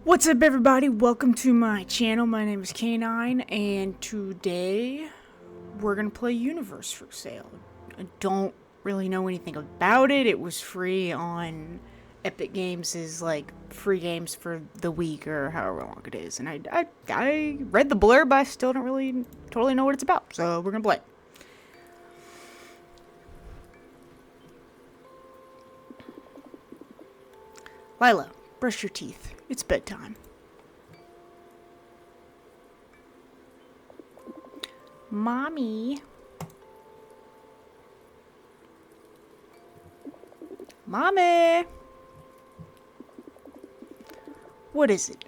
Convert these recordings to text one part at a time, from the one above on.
What's up, everybody? Welcome to my channel. My name is K9, and today we're gonna play Universe for Sale. I don't really know anything about it. It was free on Epic Games' like free games for the week or however long it is, and I read the blurb, but I still don't really totally know what it's about. So we're gonna play. Lila, brush your teeth. It's bedtime. Mommy. Mommy. What is it?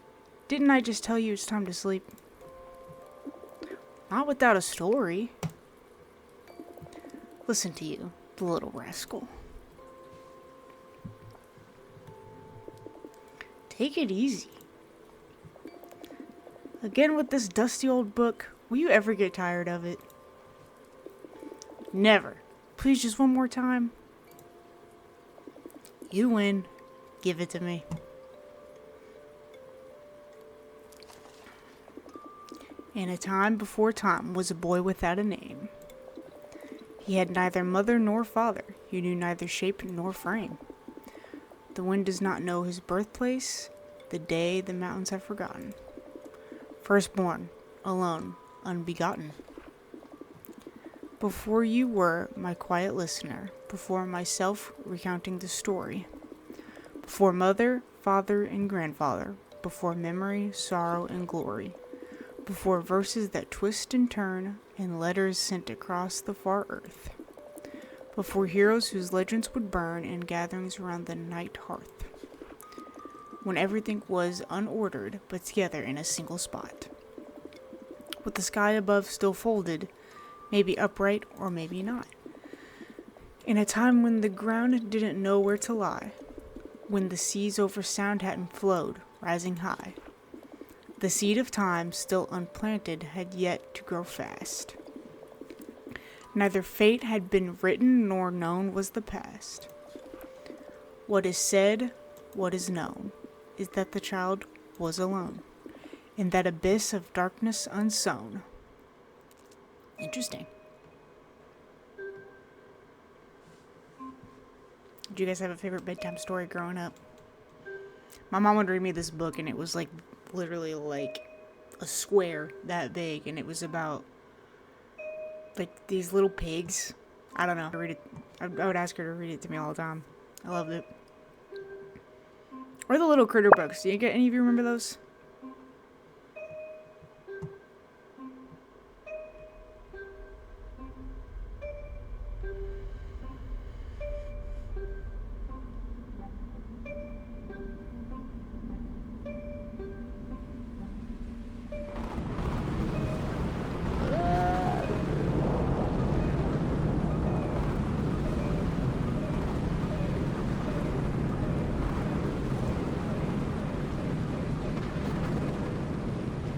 Didn't I just tell you it's time to sleep? Not without a story. Listen to you, the little rascal. Take it easy. Again with this dusty old book. Will you ever get tired of it? Never. Please, just one more time. You win. Give it to me. In a time before time was a boy without a name. He had neither mother nor father. He knew neither shape nor frame. The wind does not know his birthplace, the day the mountains have forgotten. Firstborn, alone, unbegotten. Before you were my quiet listener, before myself recounting the story, before mother, father, and grandfather, before memory, sorrow, and glory, before verses that twist and turn, and letters sent across the far earth, before heroes whose legends would burn in gatherings around the night hearth, when everything was unordered but together in a single spot, with the sky above still folded, maybe upright or maybe not, in a time when the ground didn't know where to lie, when the seas over sound hadn't flowed, rising high, the seed of time still unplanted had yet to grow fast. Neither fate had been written nor known was the past. What is said, what is known, is that the child was alone, in that abyss of darkness unsown. Interesting. Did you guys have a favorite bedtime story growing up? My mom would read me this book, and it was like literally like a square that big, and it was about like these little pigs. I don't know. I read it. I would ask her to read it to me all the time. I loved it. Or the little critter books. Do you get any of you remember those?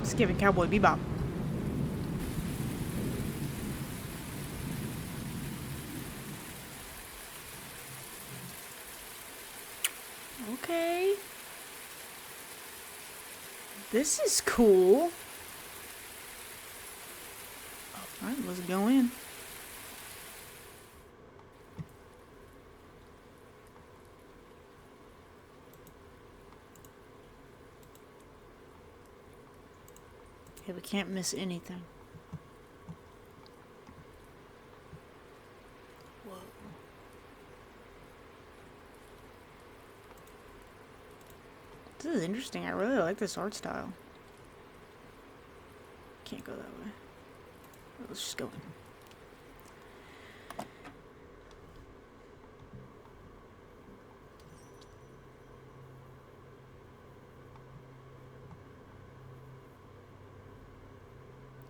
Just giving Cowboy Bebop. Okay. This is cool. Alright, let's go in. Yeah, we can't miss anything. Whoa. This is interesting. I really like this art style. Can't go that way. Let's just go in.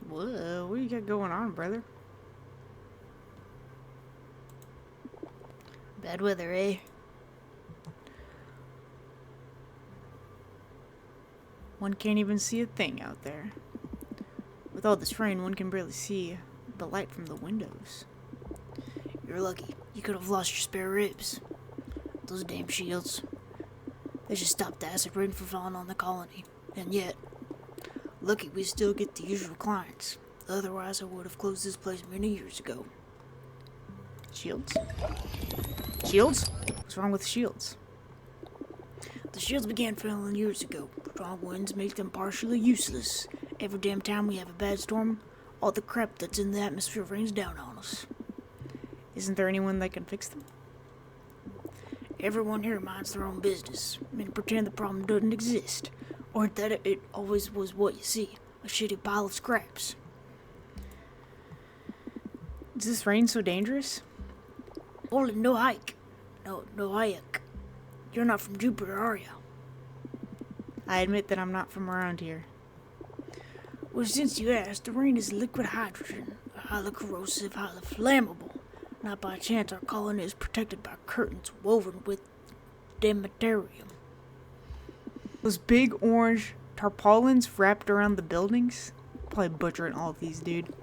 Whoa, what do you got going on, brother? Bad weather, eh? One can't even see a thing out there. With all this rain, one can barely see the light from the windows. You're lucky. You could have lost your spare ribs. Those damn shields. They should stop the acid rain from falling on the colony. And yet, lucky we still get the usual clients. Otherwise, I would have closed this place many years ago. Shields? Shields? What's wrong with shields? The shields began failing years ago. Strong winds make them partially useless. Every damn time we have a bad storm, all the crap that's in the atmosphere rains down on us. Isn't there anyone that can fix them? Everyone here minds their own business and pretend the problem doesn't exist, or that it always was what you see, a shitty pile of scraps. Is this rain so dangerous? Only no hike. No hike. You're not from Jupiter, are you? I admit that I'm not from around here. Well, since you asked, the rain is liquid hydrogen, highly corrosive, highly flammable. Not by chance our colony is protected by curtains woven with demeterium. Those big orange tarpaulins wrapped around the buildings? Probably butchering all of these, dude.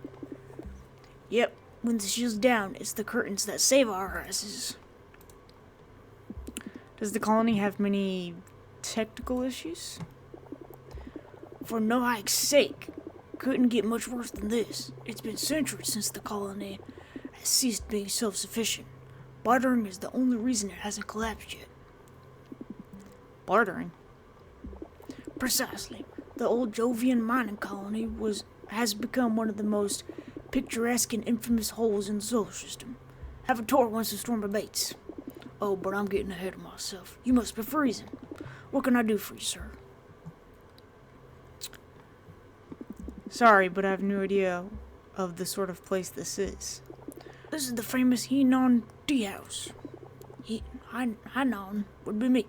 Yep, when the shield's down, it's the curtains that save our asses. Does the colony have many technical issues? For no hike's sake, couldn't get much worse than this. It's been centuries since the colony has ceased being self-sufficient. Bartering is the only reason it hasn't collapsed yet. Bartering? Precisely. The old Jovian mining colony has become one of the most picturesque and infamous holes in the solar system. Have a tour once the storm abates. Oh, but I'm getting ahead of myself. You must be freezing. What can I do for you, sir? Sorry, but I have no idea of the sort of place this is. This is the famous Henan Tea House. Henan would be me.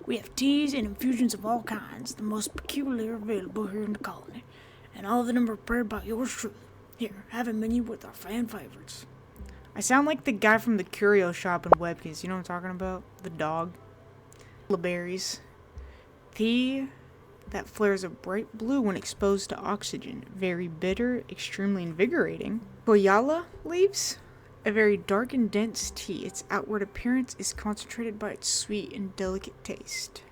We have teas and infusions of all kinds, the most peculiar available here in the colony, and all of them are prepared by yours truly. Here, have a menu with our fan favorites. I sound like the guy from the curio shop in Webkins. You know what I'm talking about? The dog. Berries. Tea that flares a bright blue when exposed to oxygen. Very bitter, extremely invigorating. Koyala leaves? A very dark and dense tea. Its outward appearance is concentrated by its sweet and delicate taste.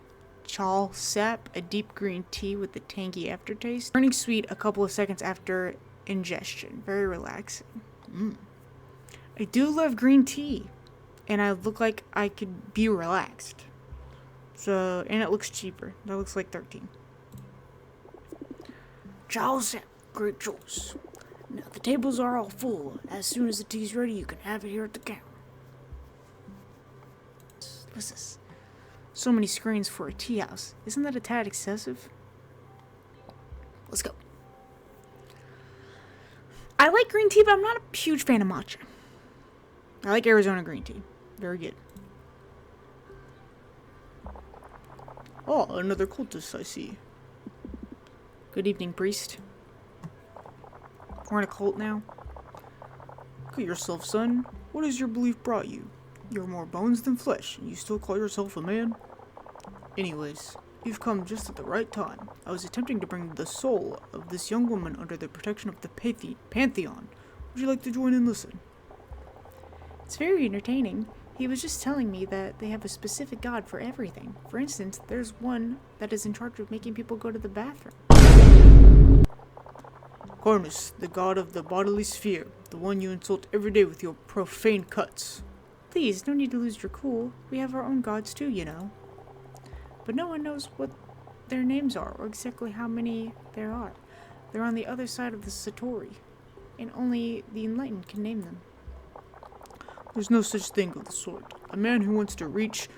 Chal sap, a deep green tea with a tangy aftertaste. Turning sweet a couple of seconds after ingestion. Very relaxing. I do love green tea, and I look like I could be relaxed. So, and it looks cheaper. That looks like 13. Charles, great choice. Now the tables are all full. As soon as the tea's ready, you can have it here at the counter. What's this? So many screens for a tea house. Isn't that a tad excessive? Let's go. I like green tea, but I'm not a huge fan of matcha. I like Arizona green tea. Very good. Oh, another cultist I see. Good evening, priest. We're in a cult now. Look at yourself, son. What has your belief brought you? You're more bones than flesh, and you still call yourself a man? Anyways, you've come just at the right time. I was attempting to bring the soul of this young woman under the protection of the Pantheon. Would you like to join and listen? It's very entertaining. He was just telling me that they have a specific god for everything. For instance, there's one that is in charge of making people go to the bathroom. Cornus, the god of the bodily sphere, the one you insult every day with your profane cuts. Please, no need to lose your cool. We have our own gods too, you know. But no one knows what their names are, or exactly how many there are. They're on the other side of the Satori, and only the enlightened can name them. There's no such thing of the sort. A man who wants to reach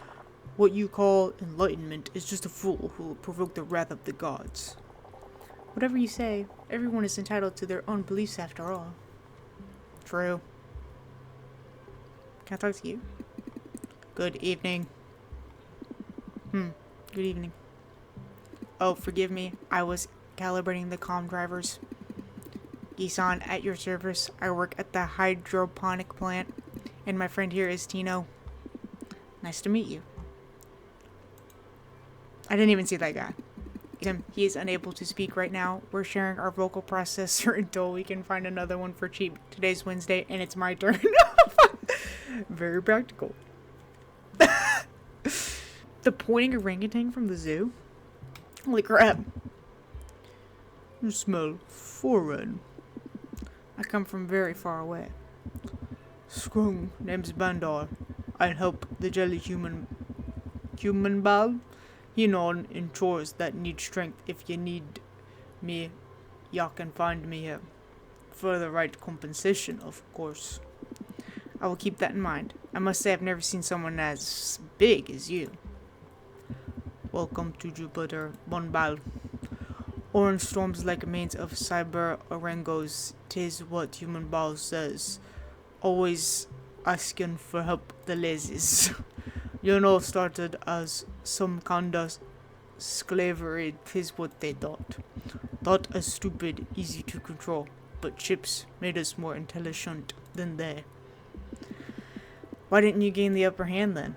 what you call enlightenment is just a fool who will provoke the wrath of the gods. Whatever you say, everyone is entitled to their own beliefs after all. True. Can I talk to you? Good evening. Good evening. Oh, forgive me. I was calibrating the comm drivers. Gisan, at your service. I work at the hydroponic plant. And my friend here is Tino. Nice to meet you. I didn't even see that guy. He is unable to speak right now. We're sharing our vocal processor until we can find another one for cheap. Today's Wednesday, and it's my turn. Very practical. the pointing orangutan from the zoo? Holy crap. You smell foreign. I come from very far away. Scrung, name's Bandar. I help the jelly human bal. On in chores that need strength. If you need me, ya can find me here. For the right compensation, of course. I will keep that in mind. I must say I've never seen someone as big as you. Welcome to Jupiter, Bonbal. Orange storms like a maze of cyber orangos. 'Tis what human bal says. Always asking for help, the lazies. Started as some kind of slavery. 'Tis what they thought. Thought us stupid, easy to control. But chips made us more intelligent than they. Why didn't you gain the upper hand then?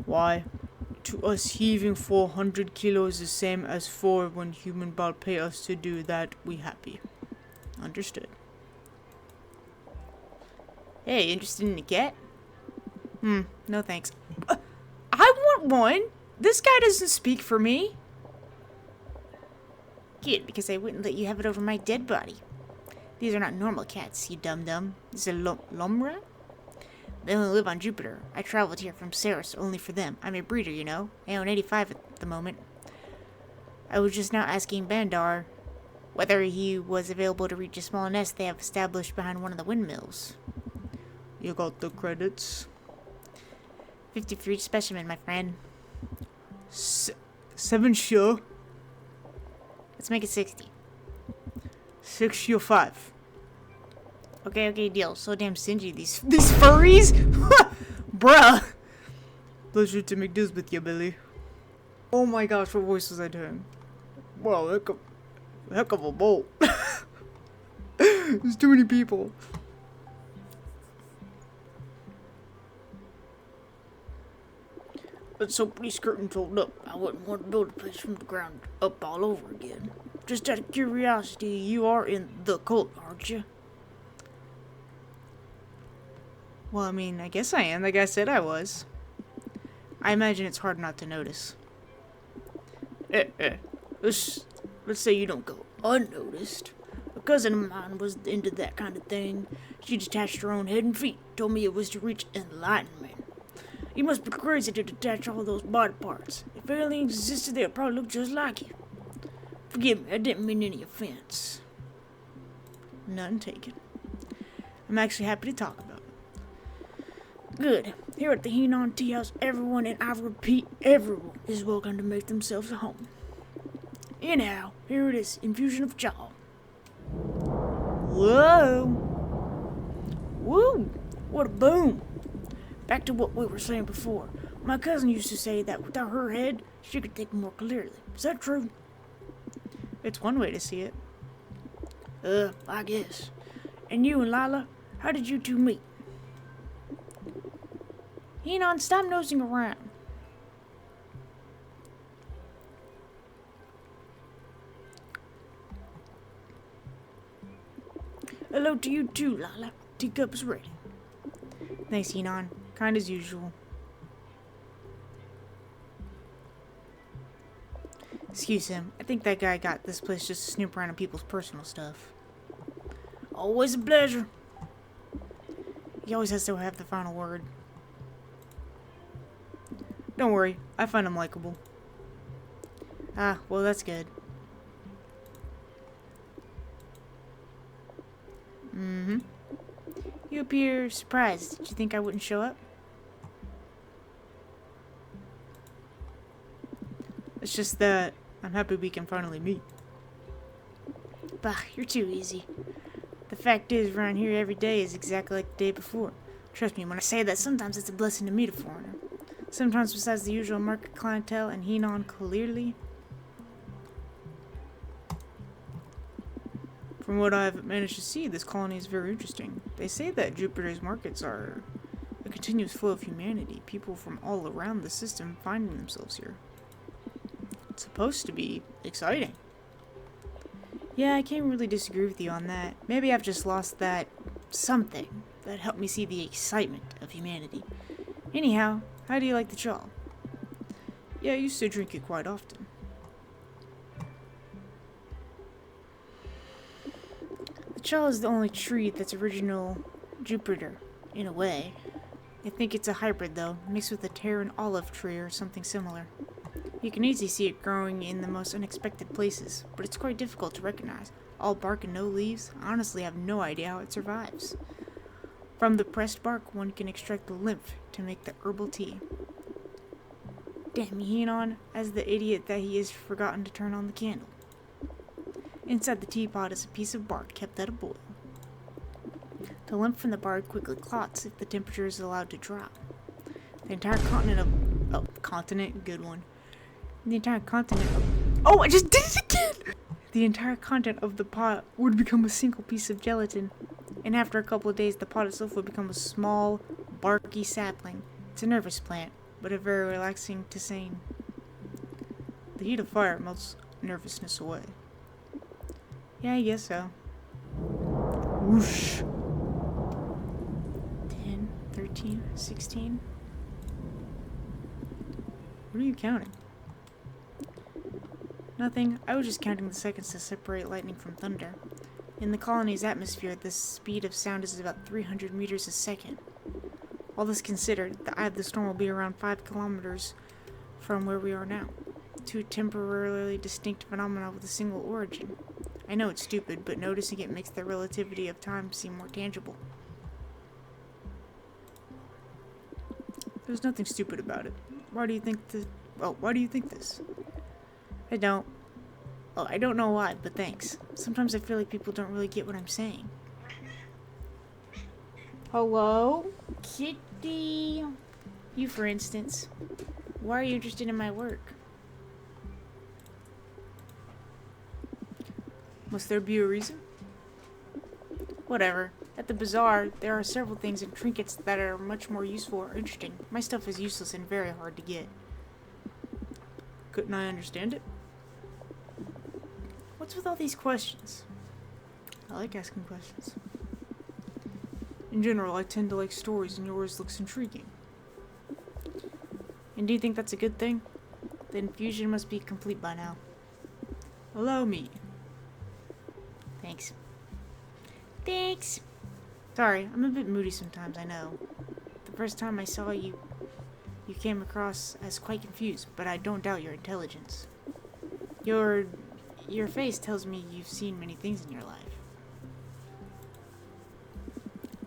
Why? To us heaving 400 kilos the same as 4 when human bal pay us to do that, we happy. Understood. Hey, interested in a cat? No thanks. I want one! This guy doesn't speak for me. Good, because I wouldn't let you have it over my dead body. These are not normal cats, you dum-dum. These are Lomra? They only live on Jupiter. I traveled here from Ceres only for them. I'm a breeder, you know. I own 85 at the moment. I was just now asking Bandar whether he was available to reach a small nest they have established behind one of the windmills. You got the credits? 50 for each specimen, my friend. 7 sure? Let's make it 60. 6 or 5. Okay, deal. So damn stingy, these furries? Bruh! Pleasure to make deals with you, Billy. Oh my gosh, what voice was I doing? Wow, heck of a bolt. There's too many people. Let's hope these curtains hold up. I wouldn't want to build a place from the ground up all over again. Just out of curiosity, you are in the cult, aren't you? Well, I mean, I guess I am. Like I said I was. I imagine it's hard not to notice. Let's say you don't go unnoticed. A cousin of mine was into that kind of thing. She detached her own head and feet. Told me it was to reach enlightenment. You must be crazy to detach all those body parts. If aliens existed, they'd probably look just like you. Forgive me, I didn't mean any offense. None taken. I'm actually happy to talk about it. Good. Here at the Henon Tea House, everyone, and I repeat, everyone, is welcome to make themselves at home. Anyhow, here it is, infusion of jaw. Whoa! Woo! What a boom! Back to what we were saying before. My cousin used to say that without her head, she could think more clearly. Is that true? It's one way to see it. I guess. And you and Lila, how did you two meet? Henon, stop nosing around. Hello to you too, Lila. Teacup is ready. Thanks, Henon. Kind as usual. Excuse him. I think that guy got this place just to snoop around on people's personal stuff. Always a pleasure. He always has to have the final word. Don't worry, I find him likable. Ah, well, that's good. You appear surprised. Did you think I wouldn't show up? It's just that I'm happy we can finally meet. Bah, you're too easy. The fact is, around here every day is exactly like the day before. Trust me when I say that sometimes it's a blessing to meet a foreigner. Sometimes besides the usual market clientele and Henon clearly. From what I've managed to see, this colony is very interesting. They say that Jupiter's markets are a continuous flow of humanity, people from all around the system finding themselves here. It's supposed to be exciting. Yeah, I can't really disagree with you on that. Maybe I've just lost that something that helped me see the excitement of humanity. Anyhow, how do you like the jaw? Yeah, I used to drink it quite often. The cholla is the only tree that's original Jupiter, in a way. I think it's a hybrid though, mixed with a Terran olive tree or something similar. You can easily see it growing in the most unexpected places, but it's quite difficult to recognize. All bark and no leaves, I honestly have no idea how it survives. From the pressed bark, one can extract the lymph to make the herbal tea. Damn, he ain't on, as the idiot that he is, forgotten to turn on the candle. Inside the teapot is a piece of bark kept at a boil. The lymph from the bark quickly clots if the temperature is allowed to drop. The entire continent, good one. The entire continent of... Oh, I just did it again! The entire content of the pot would become a single piece of gelatin, and after a couple of days, the pot itself would become a small, barky sapling. It's a nervous plant, but a very relaxing tisane. The heat of fire melts nervousness away. Yeah, I guess so. Whoosh. 10, 13, 16. What are you counting? Nothing. I was just counting the seconds to separate lightning from thunder. In the colony's atmosphere, the speed of sound is about 300 meters a second. All this considered, the eye of the storm will be around 5 kilometers from where we are now. Two temporarily distinct phenomena with a single origin. I know it's stupid, but noticing it makes the relativity of time seem more tangible. There's nothing stupid about it. Why do you think this? I don't. Oh, I don't know why, but thanks. Sometimes I feel like people don't really get what I'm saying. Hello? Kitty? You, for instance. Why are you interested in my work? Must there be a reason? Whatever. At the bazaar, there are several things and trinkets that are much more useful or interesting. My stuff is useless and very hard to get. Couldn't I understand it? What's with all these questions? I like asking questions. In general, I tend to like stories and yours looks intriguing. And do you think that's a good thing? The infusion must be complete by now. Allow me. Thanks. Thanks! Sorry, I'm a bit moody sometimes, I know. The first time I saw you, you came across as quite confused, but I don't doubt your intelligence. Your face tells me you've seen many things in your life.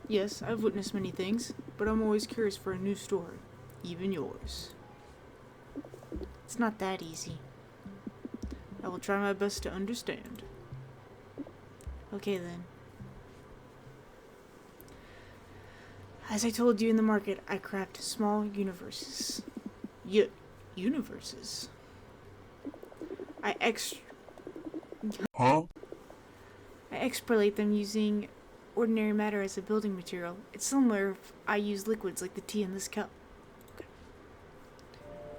Yes, I've witnessed many things, but I'm always curious for a new story, even yours. It's not that easy. I will try my best to understand. Okay then. As I told you in the market, I craft small universes. Universes? I extrapolate them using ordinary matter as a building material. It's similar if I use liquids like the tea in this cup.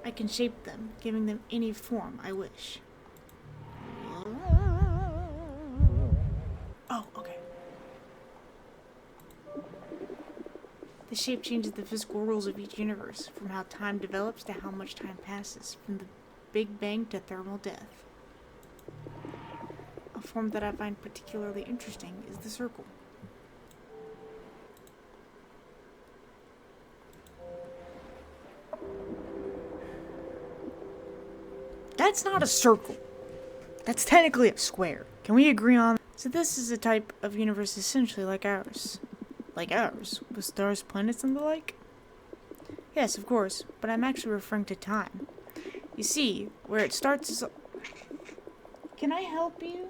I can shape them, giving them any form I wish. Oh, okay. The shape changes the physical rules of each universe, from how time develops to how much time passes, from the Big Bang to thermal death. A form that I find particularly interesting is the circle. That's not a circle. That's technically a square. Can we agree on? So this is a type of universe essentially like ours. Like ours, with stars, planets, and the like? Yes, of course, but I'm actually referring to time. You see, where it starts is... Can I help you?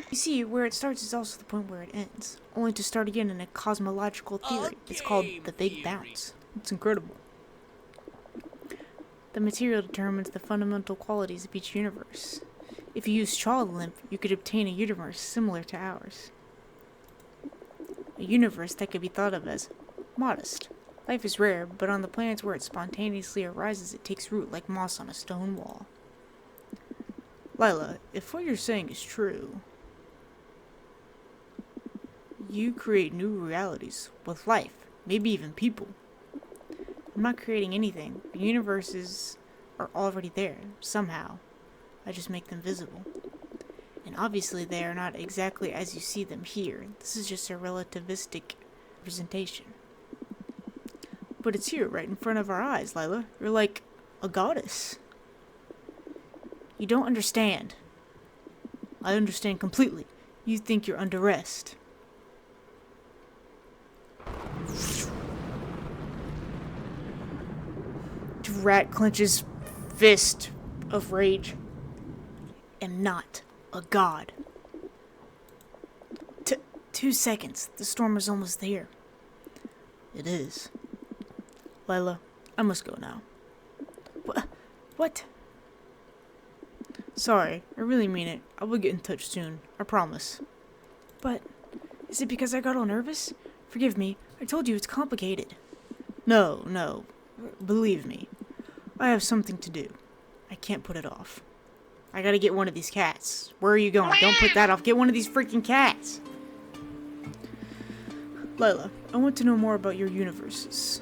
You see, where it starts is also the point where it ends, only to start again in a cosmological theory. It's called the Big Bounce. It's incredible. The material determines the fundamental qualities of each universe. If you use cholla lymph, you could obtain a universe similar to ours. A universe that could be thought of as modest. Life is rare, but on the planets where it spontaneously arises, it takes root like moss on a stone wall. Lila, if what you're saying is true, you create new realities with life, maybe even people. I'm not creating anything. The universe is are already there, somehow. I just make them visible. And obviously they are not exactly as you see them here. This is just a relativistic representation. But it's here, right in front of our eyes, Lila. You're like a goddess. You don't understand. I understand completely. You think you're under arrest. Rat clenches fist of rage. Am not a god. 2 seconds. The storm is almost here. It is. Lila, I must go now. What? Sorry, I really mean it. I will get in touch soon. I promise. But, is it because I got all nervous? Forgive me. I told you it's complicated. No. Believe me. I have something to do. I can't put it off. I gotta get one of these cats. Where are you going? Don't put that off. Get one of these freaking cats. Lila, I want to know more about your universes.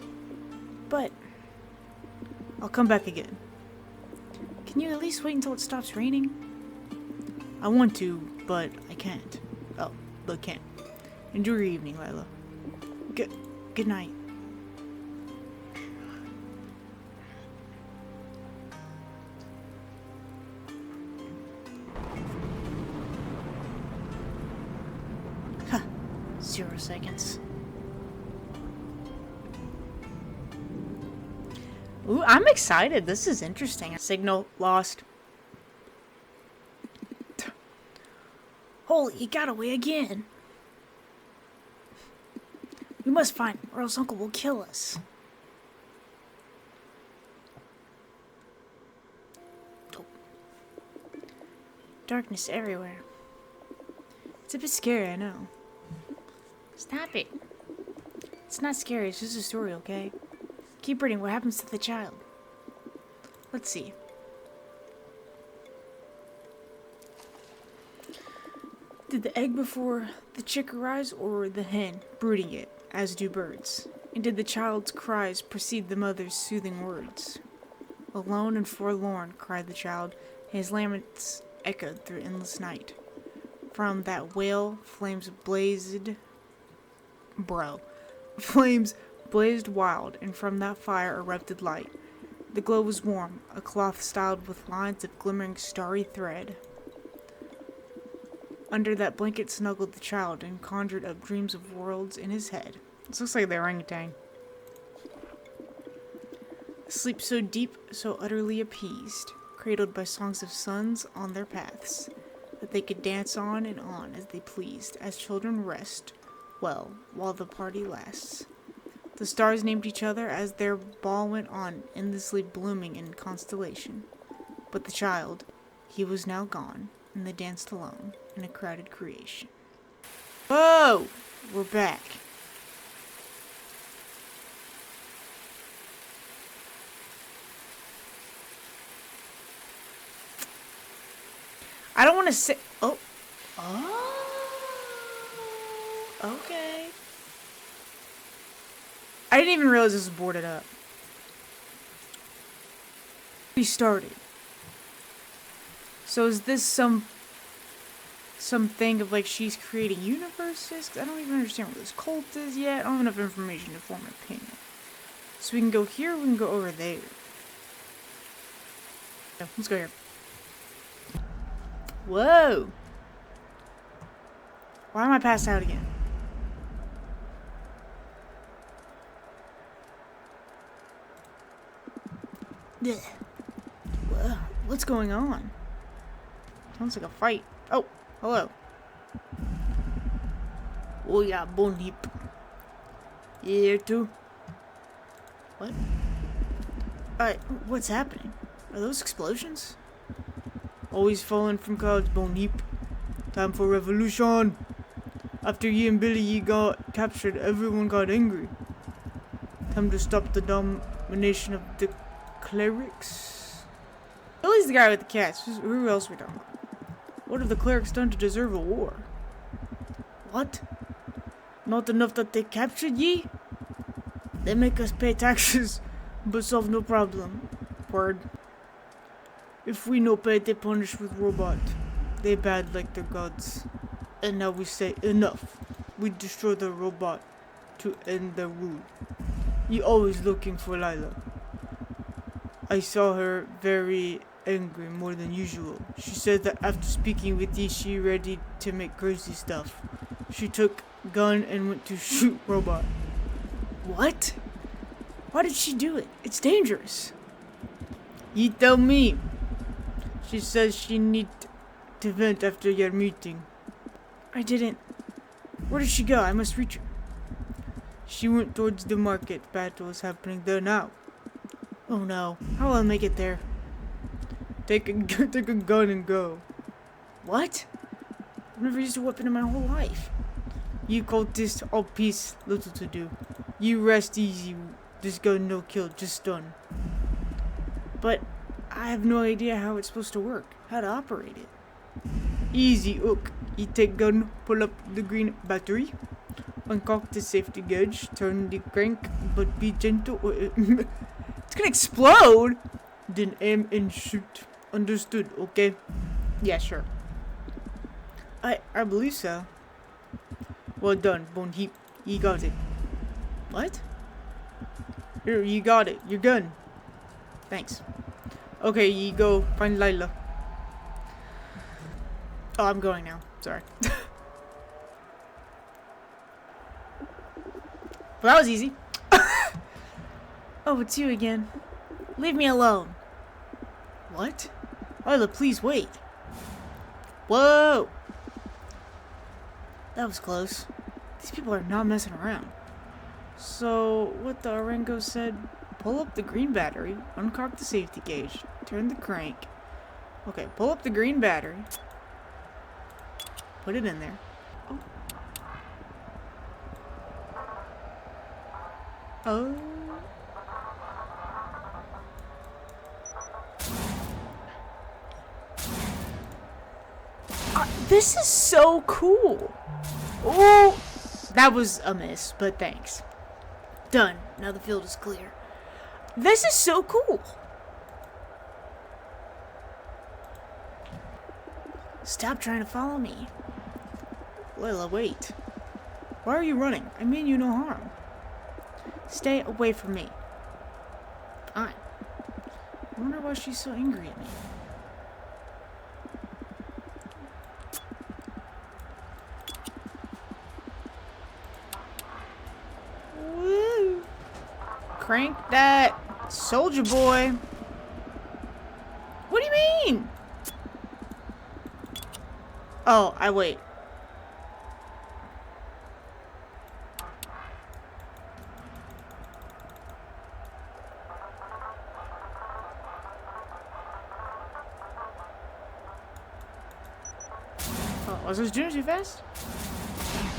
But I'll come back again. Can you at least wait until it stops raining? I want to, but I can't. Oh, but can't. Enjoy your evening, Lila. Good night. Huh. 0 seconds. Ooh, I'm excited. This is interesting. Signal lost. Holy, he got away again. We must find him, or else Uncle will kill us. Oh. Darkness everywhere. It's a bit scary, I know. Stop it. It's not scary, it's just a story, okay? Keep reading. What happens to the child? Let's see. Did the egg before the chick arise, or the hen brooding it, as do birds? And did the child's cries precede the mother's soothing words? Alone and forlorn, cried the child, and his laments echoed through endless night. From that wail, flames blazed wild, and from that fire erupted light. The glow was warm, a cloth styled with lines of glimmering starry thread. Under that blanket snuggled the child and conjured up dreams of worlds in his head. This looks like the orangutan. Sleep so deep, so utterly appeased, cradled by songs of suns on their paths, that they could dance on and on as they pleased, as children rest well while the party lasts. The stars named each other as their ball went on, endlessly blooming in constellation. But the child, he was now gone, and they danced alone in a crowded creation. Whoa! We're back. I don't want to say... Oh. Okay. I didn't even realize this was boarded up. We started. So is this some thing of like she's creating universes? I don't even understand what this cult is yet. I don't have enough information to form an opinion. So we can go here, we can go over there. Yeah, let's go here. Whoa! Why am I passed out again? What's going on? Sounds like a fight. Oh, hello. Oh yeah, bone heap. Here too. What? What's happening? Are those explosions? Always falling from clouds, bone heap. Time for revolution. After ye and Billy ye got captured, everyone got angry. Time to stop the domination of the clerics. Billy's the guy with the cats. Who else are we talking about? What have the clerics done to deserve a war? What? Not enough that they captured ye? They make us pay taxes, but solve no problem. Word. If we no pay, they punish with robot. They bad like their gods. And now we say enough. We destroy the robot to end their rule. You always looking for Lila. I saw her very angry more than usual. She said that after speaking with you, she ready to make crazy stuff. She took gun and went to shoot robot. What? Why did she do it? It's dangerous. You tell me. She says she need to vent after your meeting. I didn't. Where did she go? I must reach her. She went towards the market. Battle is happening there now. Oh no. How will I make it there? Take a gun and go. What? I've never used a weapon in my whole life. You cultists all peace, little to do. You rest easy. This gun no kill, just stun. But I have no idea how it's supposed to work. How to operate it. Easy, hook. You take gun, pull up the green battery, uncock the safety gauge, turn the crank, but be gentle or It's gonna explode! then aim and shoot. Understood, okay? Yeah, sure. I believe so. Well done, Bone Heap. You got it. What? Here, you got it. Your gun. Thanks. Okay, you go find Lila. Oh, I'm going now. Sorry. Well, that was easy. Oh, it's you again. Leave me alone. What? Lila, please wait. Whoa! That was close. These people are not messing around. So, what the Orango said, pull up the green battery, uncock the safety gauge, turn the crank. Okay, pull up the green battery. Put it in there. Oh. Oh. This is so cool. Oh, that was a miss, but thanks. Done. Now the field is clear. This is so cool. Stop trying to follow me. Layla, wait. Why are you running? I mean you no harm. Stay away from me. Fine. I wonder why she's so angry at me. Woo! Crank that, soldier boy. What do you mean? Oh, I wait. Oh, was this doing too fast?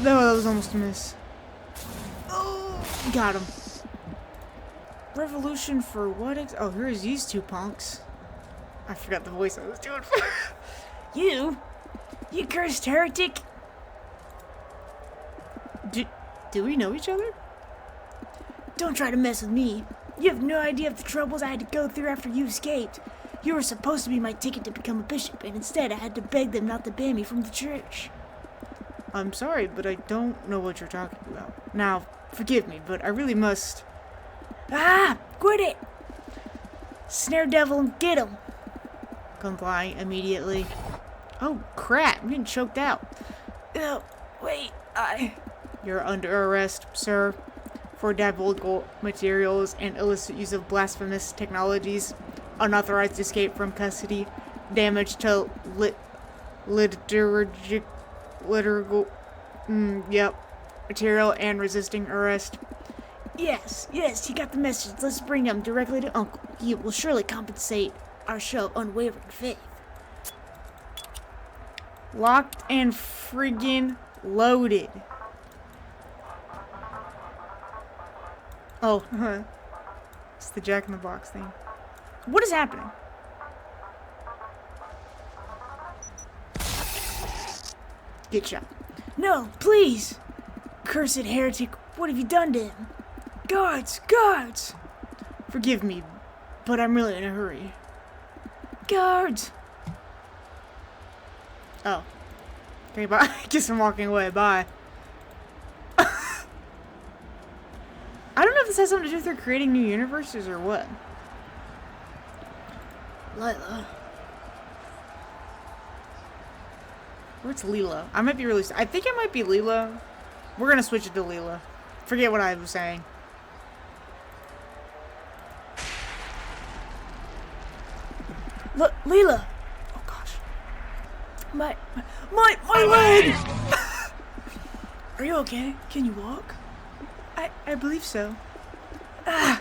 No, that was almost a miss. Oh, Got him. Revolution for what? Oh, here's these two punks. I forgot the voice I was doing. You cursed heretic. Do we know each other? Don't try to mess with me. You have no idea of the troubles I had to go through after you escaped. You were supposed to be my ticket to become a bishop, and instead I had to beg them not to ban me from the church. I'm sorry, but I don't know what you're talking about. Now, forgive me, but I really must. Ah! Quit it! Snare devil and get him! Comply immediately. Oh, crap, I'm getting choked out. Oh, wait, You're under arrest, sir, for diabolical materials and illicit use of blasphemous technologies, unauthorized escape from custody, damage to liturgical material, and resisting arrest. Yes, you got the message. Let's bring him directly to Uncle. He will surely compensate our show of unwavering faith. Locked and friggin' loaded. Oh, it's the Jack in the Box thing. What is happening? Get shot. No, please! Cursed heretic, what have you done to him? Guards! Forgive me, but I'm really in a hurry. Guards! Oh. Okay, bye. I guess I'm walking away. Bye. I don't know if this has something to do with her creating new universes or what. Lila. What's Leela? I might be really... I think it might be Leela. We're gonna switch it to Leela. Forget what I was saying. Lila! Oh gosh. My leg! Are you okay? Can you walk? I believe so. I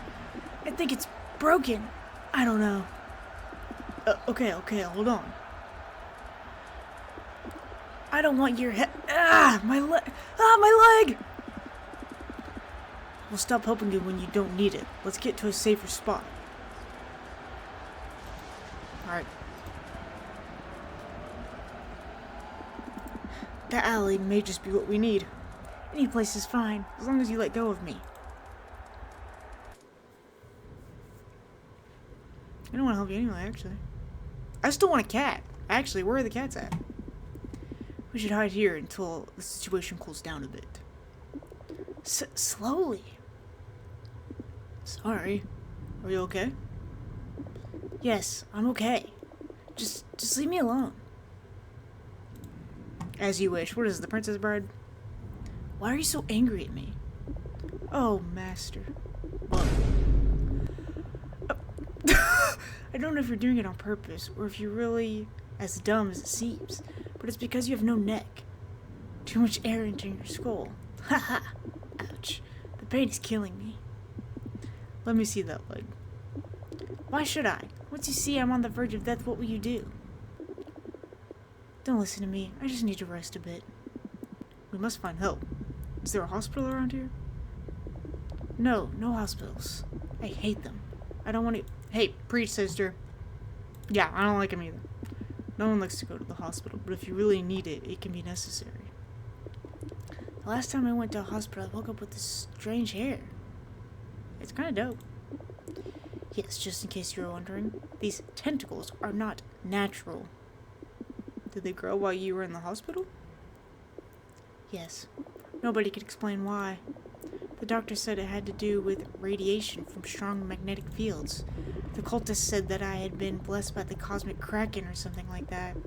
think it's broken. I don't know. Okay, hold on. I don't want your head. My leg! My leg! We'll stop helping you when you don't need it. Let's get to a safer spot. Alright. That alley may just be what we need. Any place is fine, as long as you let go of me. I don't want to help you anyway, actually. I still want a cat. Actually, where are the cats at? We should hide here until the situation cools down a bit. Slowly. Sorry. Are you okay? Yes, I'm okay. Just leave me alone. As you wish. What is the Princess Bride? Why are you so angry at me? Oh, master. Well, I don't know if you're doing it on purpose or if you're really as dumb as it seems, but it's because you have no neck. Too much air entering your skull. Haha. Ouch. The pain is killing me. Let me see that leg. Why should I? Once you see I'm on the verge of death, what will you do? Don't listen to me. I just need to rest a bit. We must find help. Is there a hospital around here? No hospitals. I hate them. I don't want to... Hey, preach, sister. Yeah, I don't like them either. No one likes to go to the hospital, but if you really need it, it can be necessary. The last time I went to a hospital, I woke up with this strange hair. It's kind of dope. Yes, just in case you were wondering, these tentacles are not natural. Did they grow while you were in the hospital? Yes. Nobody could explain why. The doctor said it had to do with radiation from strong magnetic fields. The cultists said that I had been blessed by the cosmic kraken or something like that.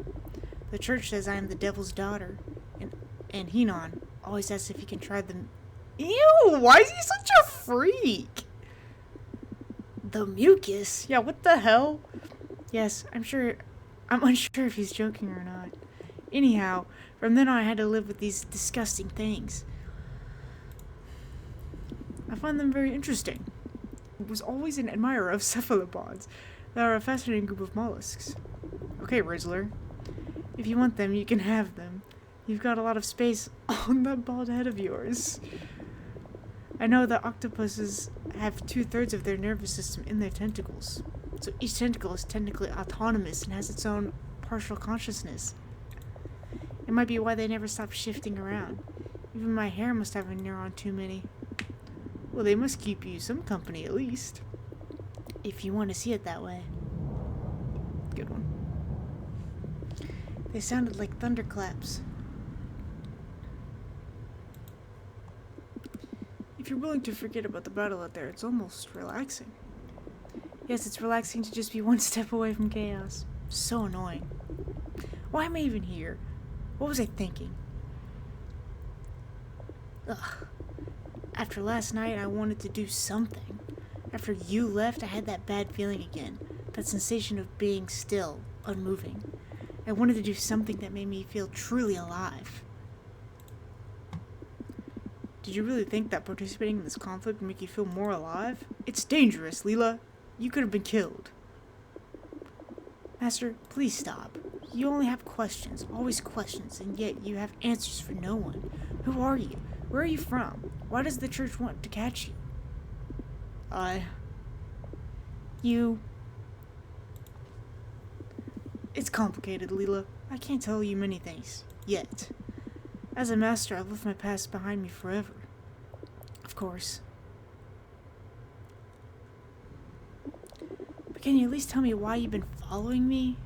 The church says I am the devil's daughter. And Henon always asks if he can try them. Ew, why is he such a freak? The mucus? Yeah, what the hell? Yes, I'm unsure if he's joking or not. Anyhow, from then on I had to live with these disgusting things. I find them very interesting. I was always an admirer of cephalopods. They are a fascinating group of mollusks. Okay, Rizzler. If you want them, you can have them. You've got a lot of space on that bald head of yours. I know that octopuses have 2/3 of their nervous system in their tentacles. So each tentacle is technically autonomous and has its own partial consciousness. It might be why they never stop shifting around. Even my hair must have a neuron too many. Well, they must keep you some company at least. If you want to see it that way. Good one. They sounded like thunderclaps. If you're willing to forget about the battle out there, it's almost relaxing. Yes, it's relaxing to just be one step away from chaos. So annoying. Why am I even here? What was I thinking? Ugh. After last night, I wanted to do something. After you left, I had that bad feeling again. That sensation of being still, unmoving. I wanted to do something that made me feel truly alive. Did you really think that participating in this conflict would make you feel more alive? It's dangerous, Leela. You could have been killed. Master, please stop. You only have questions, always questions, and yet you have answers for no one. Who are you? Where are you from? Why does the church want to catch you? You... It's complicated, Leela. I can't tell you many things. Yet. As a master, I've left my past behind me forever. Of course. But Can you at least tell me why you've been following me?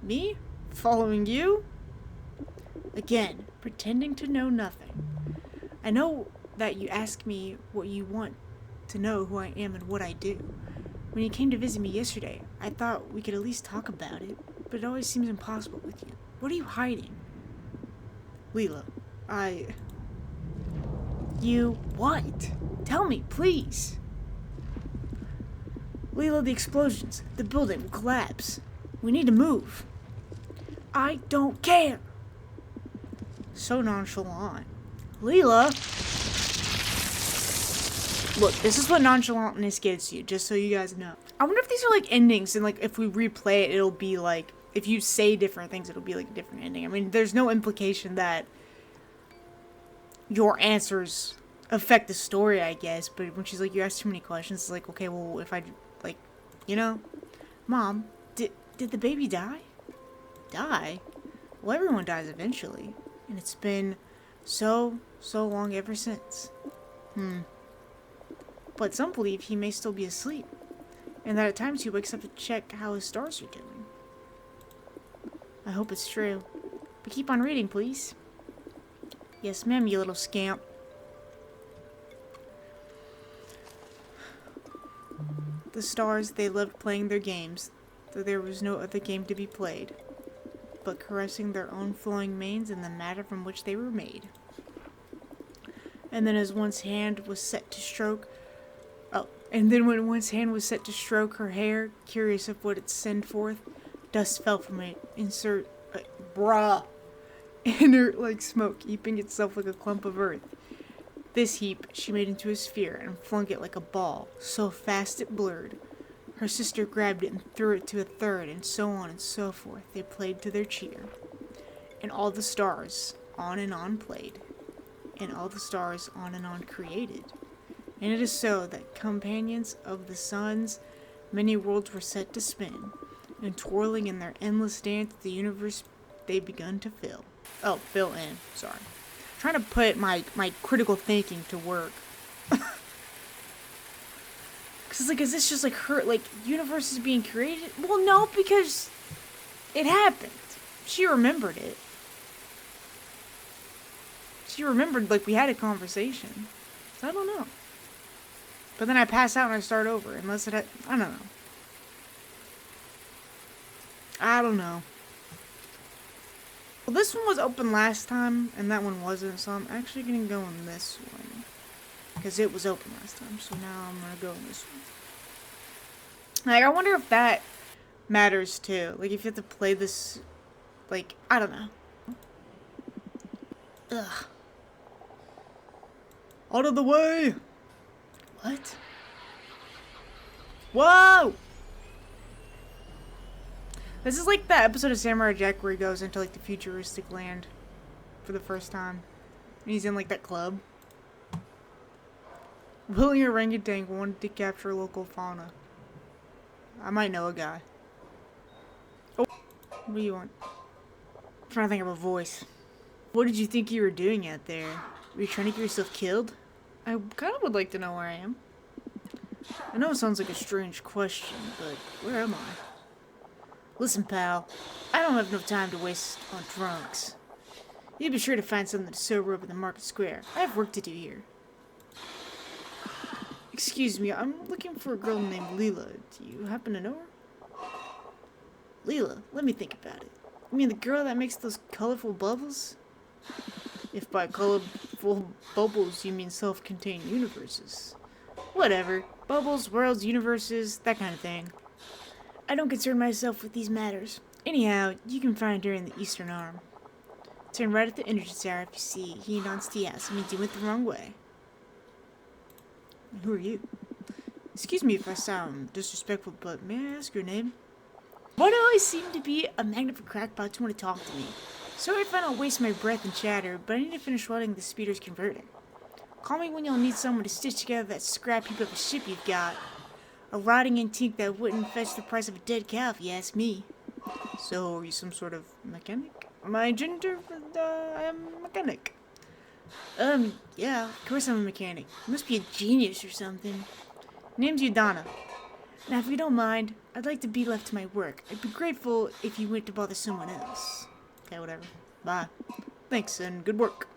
Me? Following you? Again, pretending to know nothing. I know that you ask me what you want to know who I am and what I do. When you came to visit me yesterday, I thought we could at least talk about it, but it always seems impossible with you. What are you hiding? Leela, You what? Tell me, please. Leela, the explosions. The building will collapse. We need to move. I don't care. So nonchalant. Leela! Look, this is what nonchalantness gets you, just so you guys know. I wonder if these are like endings, and like if we replay it, it'll be like, if you say different things, it'll be like a different ending. I mean, there's no implication that your answers affect the story, I guess, but when she's like, you ask too many questions, it's like, okay, well, if I, like, you know? Mom, did the baby die? Die? Well, everyone dies eventually, and it's been so long ever since. But some believe he may still be asleep, and that at times he wakes up to check how his stars are doing. I hope it's true, but keep on reading, please. Yes, ma'am, you little scamp. The stars, they loved playing their games, though there was no other game to be played, but caressing their own flowing manes and the matter from which they were made. And then as one's hand was set to stroke... And then when one's hand was set to stroke her hair, curious of what it sent forth, dust fell from it, inert like smoke, heaping itself like a clump of earth. This heap she made into a sphere and flung it like a ball, so fast it blurred. Her sister grabbed it and threw it to a third, and so on and so forth. They played to their cheer. And all the stars on and on played, and all the stars on and on created. And it is so that companions of the suns, many worlds were set to spin, and twirling in their endless dance, the universe they begun to fill. Oh, fill in. Sorry. I'm trying to put my critical thinking to work. Because, like, is this just, like, her, like, universe is being created? Well, no, because it happened. She remembered it. She remembered, like, we had a conversation. So I don't know. But then I pass out and I start over. Unless it had... I don't know. I don't know. Well, this one was open last time, and that one wasn't, so I'm actually going to go in this one. Because it was open last time, so now I'm going to go in this one. Like, I wonder if that matters, too. Like, if you have to play this... Like, I don't know. Ugh. Out of the way! What? Whoa! This is like that episode of Samurai Jack where he goes into like the futuristic land for the first time. And he's in like that club. Willing orangutan wanted to capture local fauna. I might know a guy. Oh, what do you want? I'm trying to think of a voice. What did you think you were doing out there? Were you trying to get yourself killed? I kind of would like to know where I am. I know it sounds like a strange question, but where am I? Listen, pal, I don't have no time to waste on drunks. You be sure to find something to sober up in the market square. I have work to do here. Excuse me, I'm looking for a girl named Leela. Do you happen to know her? Leela, let me think about it. You mean the girl that makes those colorful bubbles? If by colorful bubbles you mean self-contained universes. Whatever. Bubbles, worlds, universes, that kind of thing. I don't concern myself with these matters. Anyhow, you can find her in the eastern arm. Turn right at the entrance tower if you see he nods to yes. It means you went the wrong way. And who are you? Excuse me if I sound disrespectful, but may I ask your name? Why do I always seem to be a magnet for crackpots who want to talk to me? Sorry if I don't waste my breath and chatter, but I need to finish welding the speeder's converter. Call me when you'll need someone to stitch together that scrap heap of a ship you've got. A rotting antique that wouldn't fetch the price of a dead cow if you ask me. So, are you some sort of mechanic? My gender? I am a mechanic. Yeah, of course I'm a mechanic. You must be a genius or something. Name's Udana. Now, if you don't mind, I'd like to be left to my work. I'd be grateful if you went to bother someone else. Okay, whatever. Bye. Thanks, and good work.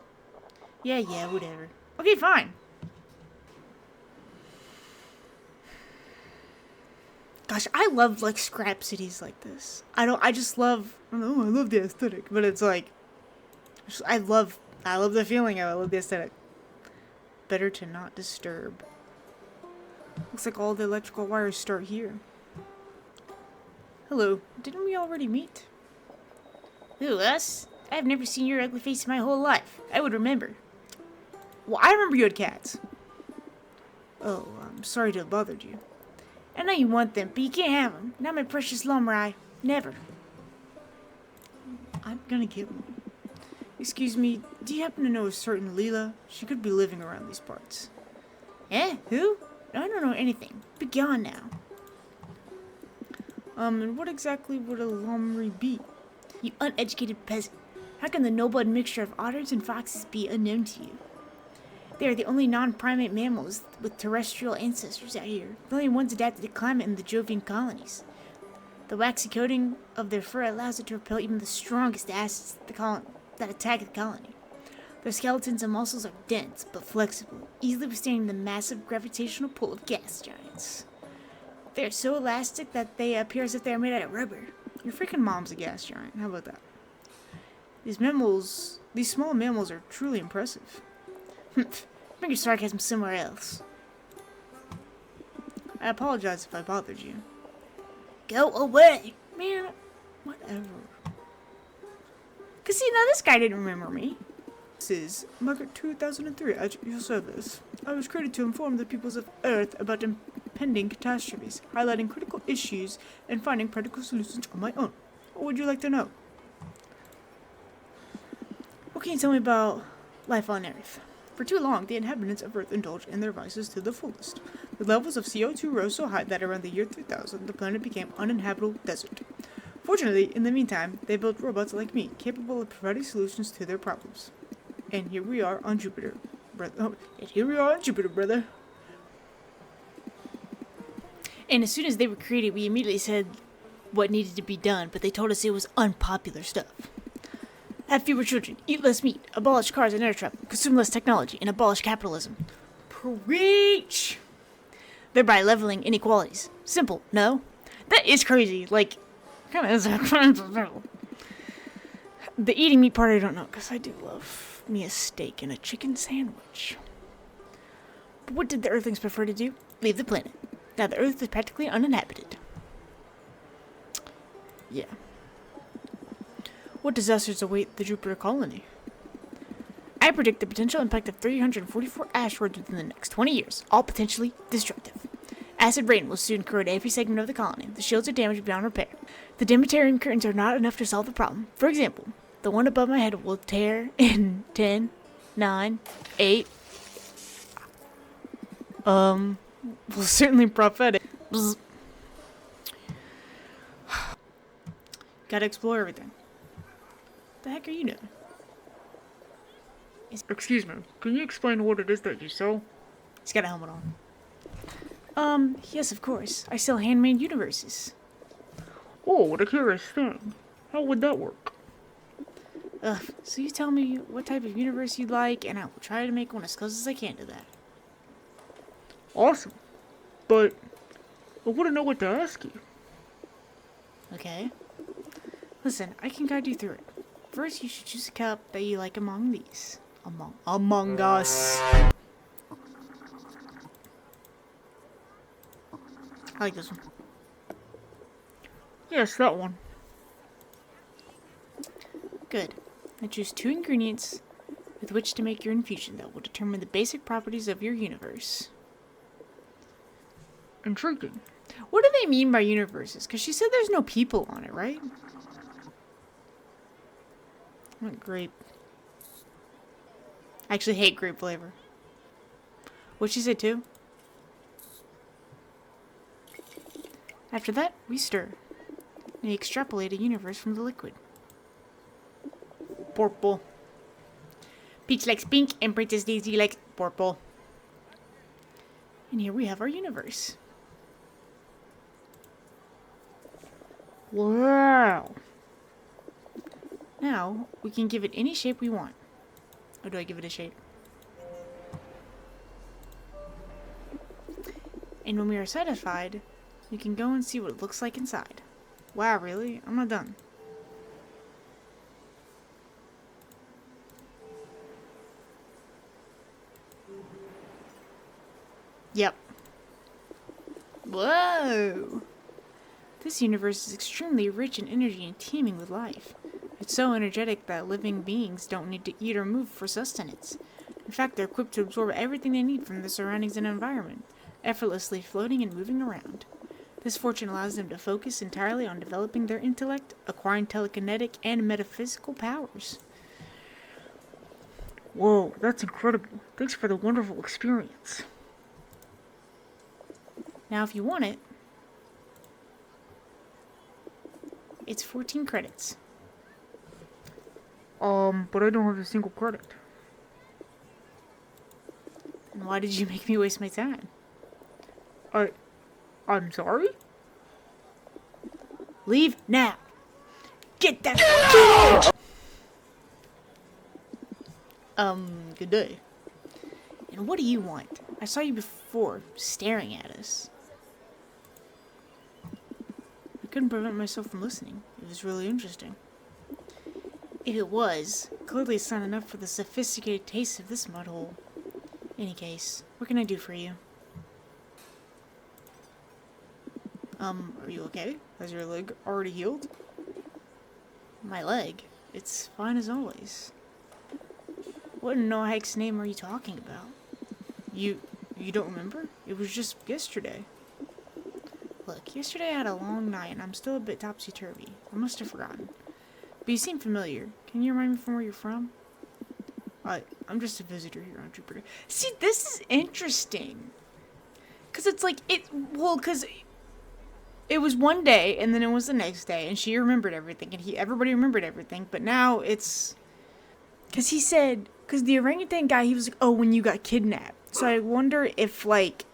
Yeah, whatever. Okay, fine. Gosh, I love like scrap cities like this. I love, I love the aesthetic, but it's like, I love the feeling of it. I love the aesthetic. Better to not disturb. Looks like all the electrical wires start here. Hello, didn't we already meet? Who, us? I've never seen your ugly face in my whole life. I would remember. Well, I remember you had cats. Oh, I'm sorry to have bothered you. I know you want them, but you can't have them. Not my precious Lomrai. Never. I'm gonna kill him. Excuse me, do you happen to know a certain Leela? She could be living around these parts. Eh? Who? I don't know anything. Be gone now. And what exactly would a Lomri be? You uneducated peasant. How can the noble mixture of otters and foxes be unknown to you? They are the only non-primate mammals with terrestrial ancestors out here. The only ones adapted to climate in the Jovian colonies. The waxy coating of their fur allows it to repel even the strongest acids that attack the colony. Their skeletons and muscles are dense but flexible, easily withstanding the massive gravitational pull of gas giants. They are so elastic that they appear as if they are made out of rubber. Your freaking mom's a gas giant. How about that? These small mammals are truly impressive. Bring your sarcasm somewhere else. I apologize if I bothered you. Go away! Man, whatever. Cause see, now this guy didn't remember me. This is Margaret 2003 at your service. I was created to inform the peoples of Earth about impending catastrophes, highlighting critical issues, and finding practical solutions on my own. What would you like to know? What can you tell me about life on Earth? For too long, the inhabitants of Earth indulged in their vices to the fullest. The levels of CO2 rose so high that around the year 3000, the planet became uninhabitable desert. Fortunately, in the meantime, they built robots like me, capable of providing solutions to their problems. And here we are on Jupiter, brother. And as soon as they were created, we immediately said what needed to be done, but they told us it was unpopular stuff. Have fewer children, eat less meat, abolish cars and air travel, consume less technology, and abolish capitalism. Preach! Thereby leveling inequalities. Simple, no? That is crazy. Like, kind of is the eating meat part I don't know, because I do love me a steak and a chicken sandwich. But what did the Earthlings prefer to do? Leave the planet. Now the Earth is practically uninhabited. Yeah. What disasters await the Jupiter colony? I predict the potential impact of 344 asteroids within the next 20 years, all potentially destructive. Acid rain will soon corrode every segment of the colony. The shields are damaged beyond repair. The Demeterium curtains are not enough to solve the problem. For example, the one above my head will tear in 10, 9, 8. Well, certainly prophetic. Bzz. Gotta explore everything. The heck are you doing? Excuse me, can you explain what it is that you sell? He's got a helmet on. Yes, of course. I sell handmade universes. Oh, what a curious thing. How would that work? So you tell me what type of universe you'd like, and I will try to make one as close as I can to that. Awesome. But I wouldn't know what to ask you. Okay. Listen, I can guide you through it. First, you should choose a cup that you like among these. Among Us. I like this one. Yes, that one. Good. Now choose 2 ingredients with which to make your infusion that will determine the basic properties of your universe. Intriguing. What do they mean by universes? Because she said there's no people on it, right? I want grape. I actually hate grape flavor. What'd she say too? After that, we stir. And extrapolate a universe from the liquid. Purple. Peach likes pink and Princess Daisy likes purple. And here we have our universe. Wow. Now, we can give it any shape we want. Or do I give it a shape? And when we are satisfied, we can go and see what it looks like inside. Wow, really? I'm not done. Yep. Whoa! This universe is extremely rich in energy and teeming with life. It's so energetic that living beings don't need to eat or move for sustenance. In fact, they're equipped to absorb everything they need from their surroundings and environment, effortlessly floating and moving around. This fortune allows them to focus entirely on developing their intellect, acquiring telekinetic and metaphysical powers. Whoa, that's incredible. Thanks for the wonderful experience. Now, if you want it, it's 14 credits. But I don't have a single credit. And why did you make me waste my time? I'm sorry? Leave now. Get that. Good day. And what do you want? I saw you before, staring at us. I couldn't prevent myself from listening. It was really interesting. If it was, clearly it's not enough for the sophisticated taste of this mudhole. Any case, what can I do for you? Are you okay? Has your leg already healed? My leg? It's fine as always. What in no heck's name are you talking about? You don't remember? It was just yesterday. Look, yesterday I had a long night and I'm still a bit topsy-turvy. I must have forgotten. But you seem familiar. Can you remind me from where you're from? I'm just a visitor here on Jupiter. See, this is interesting. Cause it's like, cause it was one day and then it was the next day and she remembered everything and everybody remembered everything. But now it's, cause he said, cause the orangutan guy, he was like, oh, when you got kidnapped. So I wonder if like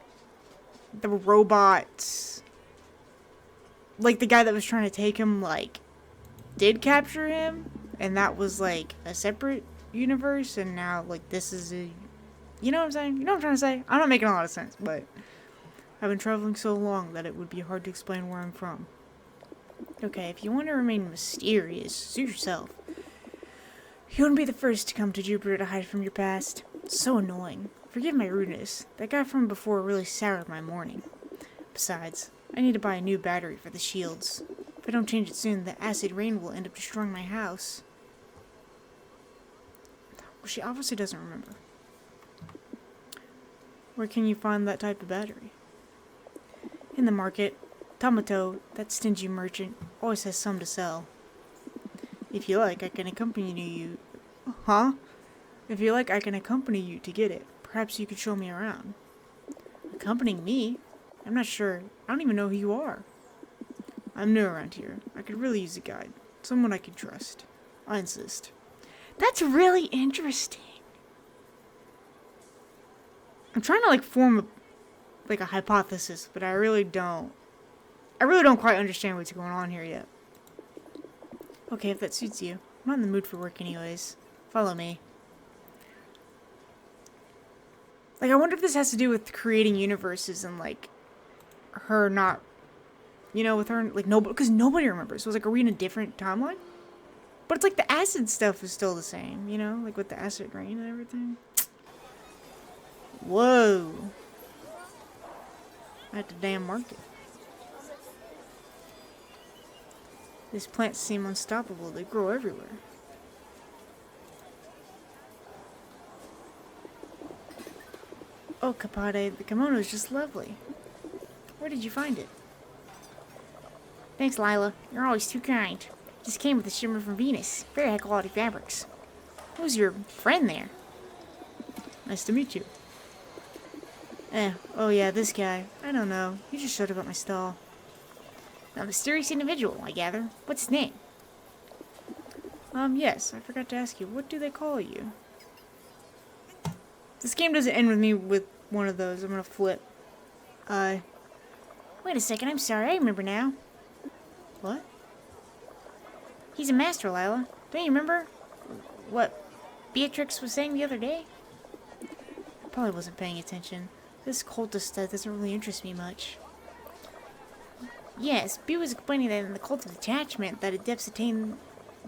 the robots, like the guy that was trying to take him, like did capture him and that was like a separate universe and now like this is a, you know what I'm saying? You know what I'm trying to say? I'm not making a lot of sense, but I've been traveling so long that it would be hard to explain where I'm from. Okay, if you want to remain mysterious, suit yourself. You wouldn't be the first to come to Jupiter to hide from your past. It's so annoying. Forgive my rudeness. That guy from before really soured my morning. Besides, I need to buy a new battery for the shields. If I don't change it soon, the acid rain will end up destroying my house. Well, she obviously doesn't remember. Where can you find that type of battery? In the market. Tomato, that stingy merchant, always has some to sell. If you like, I can accompany you. Huh? If you like, I can accompany you to get it. Perhaps you could show me around. Accompanying me? I'm not sure. I don't even know who you are. I'm new around here. I could really use a guide. Someone I can trust. I insist. That's really interesting. I'm trying to form a hypothesis, but I really don't quite understand what's going on here yet. Okay, if that suits you. I'm not in the mood for work anyways. Follow me. I wonder if this has to do with creating universes and, her not, with her, because nobody remembers. So it's are we in a different timeline? But it's the acid stuff is still the same, with the acid rain and everything. Whoa. At the damn market. These plants seem unstoppable. They grow everywhere. Oh, Kapade, the kimono is just lovely. Where did you find it? Thanks, Lila. You're always too kind. Just came with a shimmer from Venus. Very high quality fabrics. Who's your friend there? Nice to meet you. Oh yeah, this guy. I don't know. He just showed up at my stall. A mysterious individual, I gather. What's his name? Yes, I forgot to ask you. What do they call you? This game doesn't end with me with one of those. I'm gonna flip. Wait a second, I'm sorry. I remember now. What? He's a master, Lila. Don't you remember what Beatrix was saying the other day? I probably wasn't paying attention. This cultist stuff doesn't really interest me much. Yes, Bea was explaining that in the cult of detachment, that adepts attain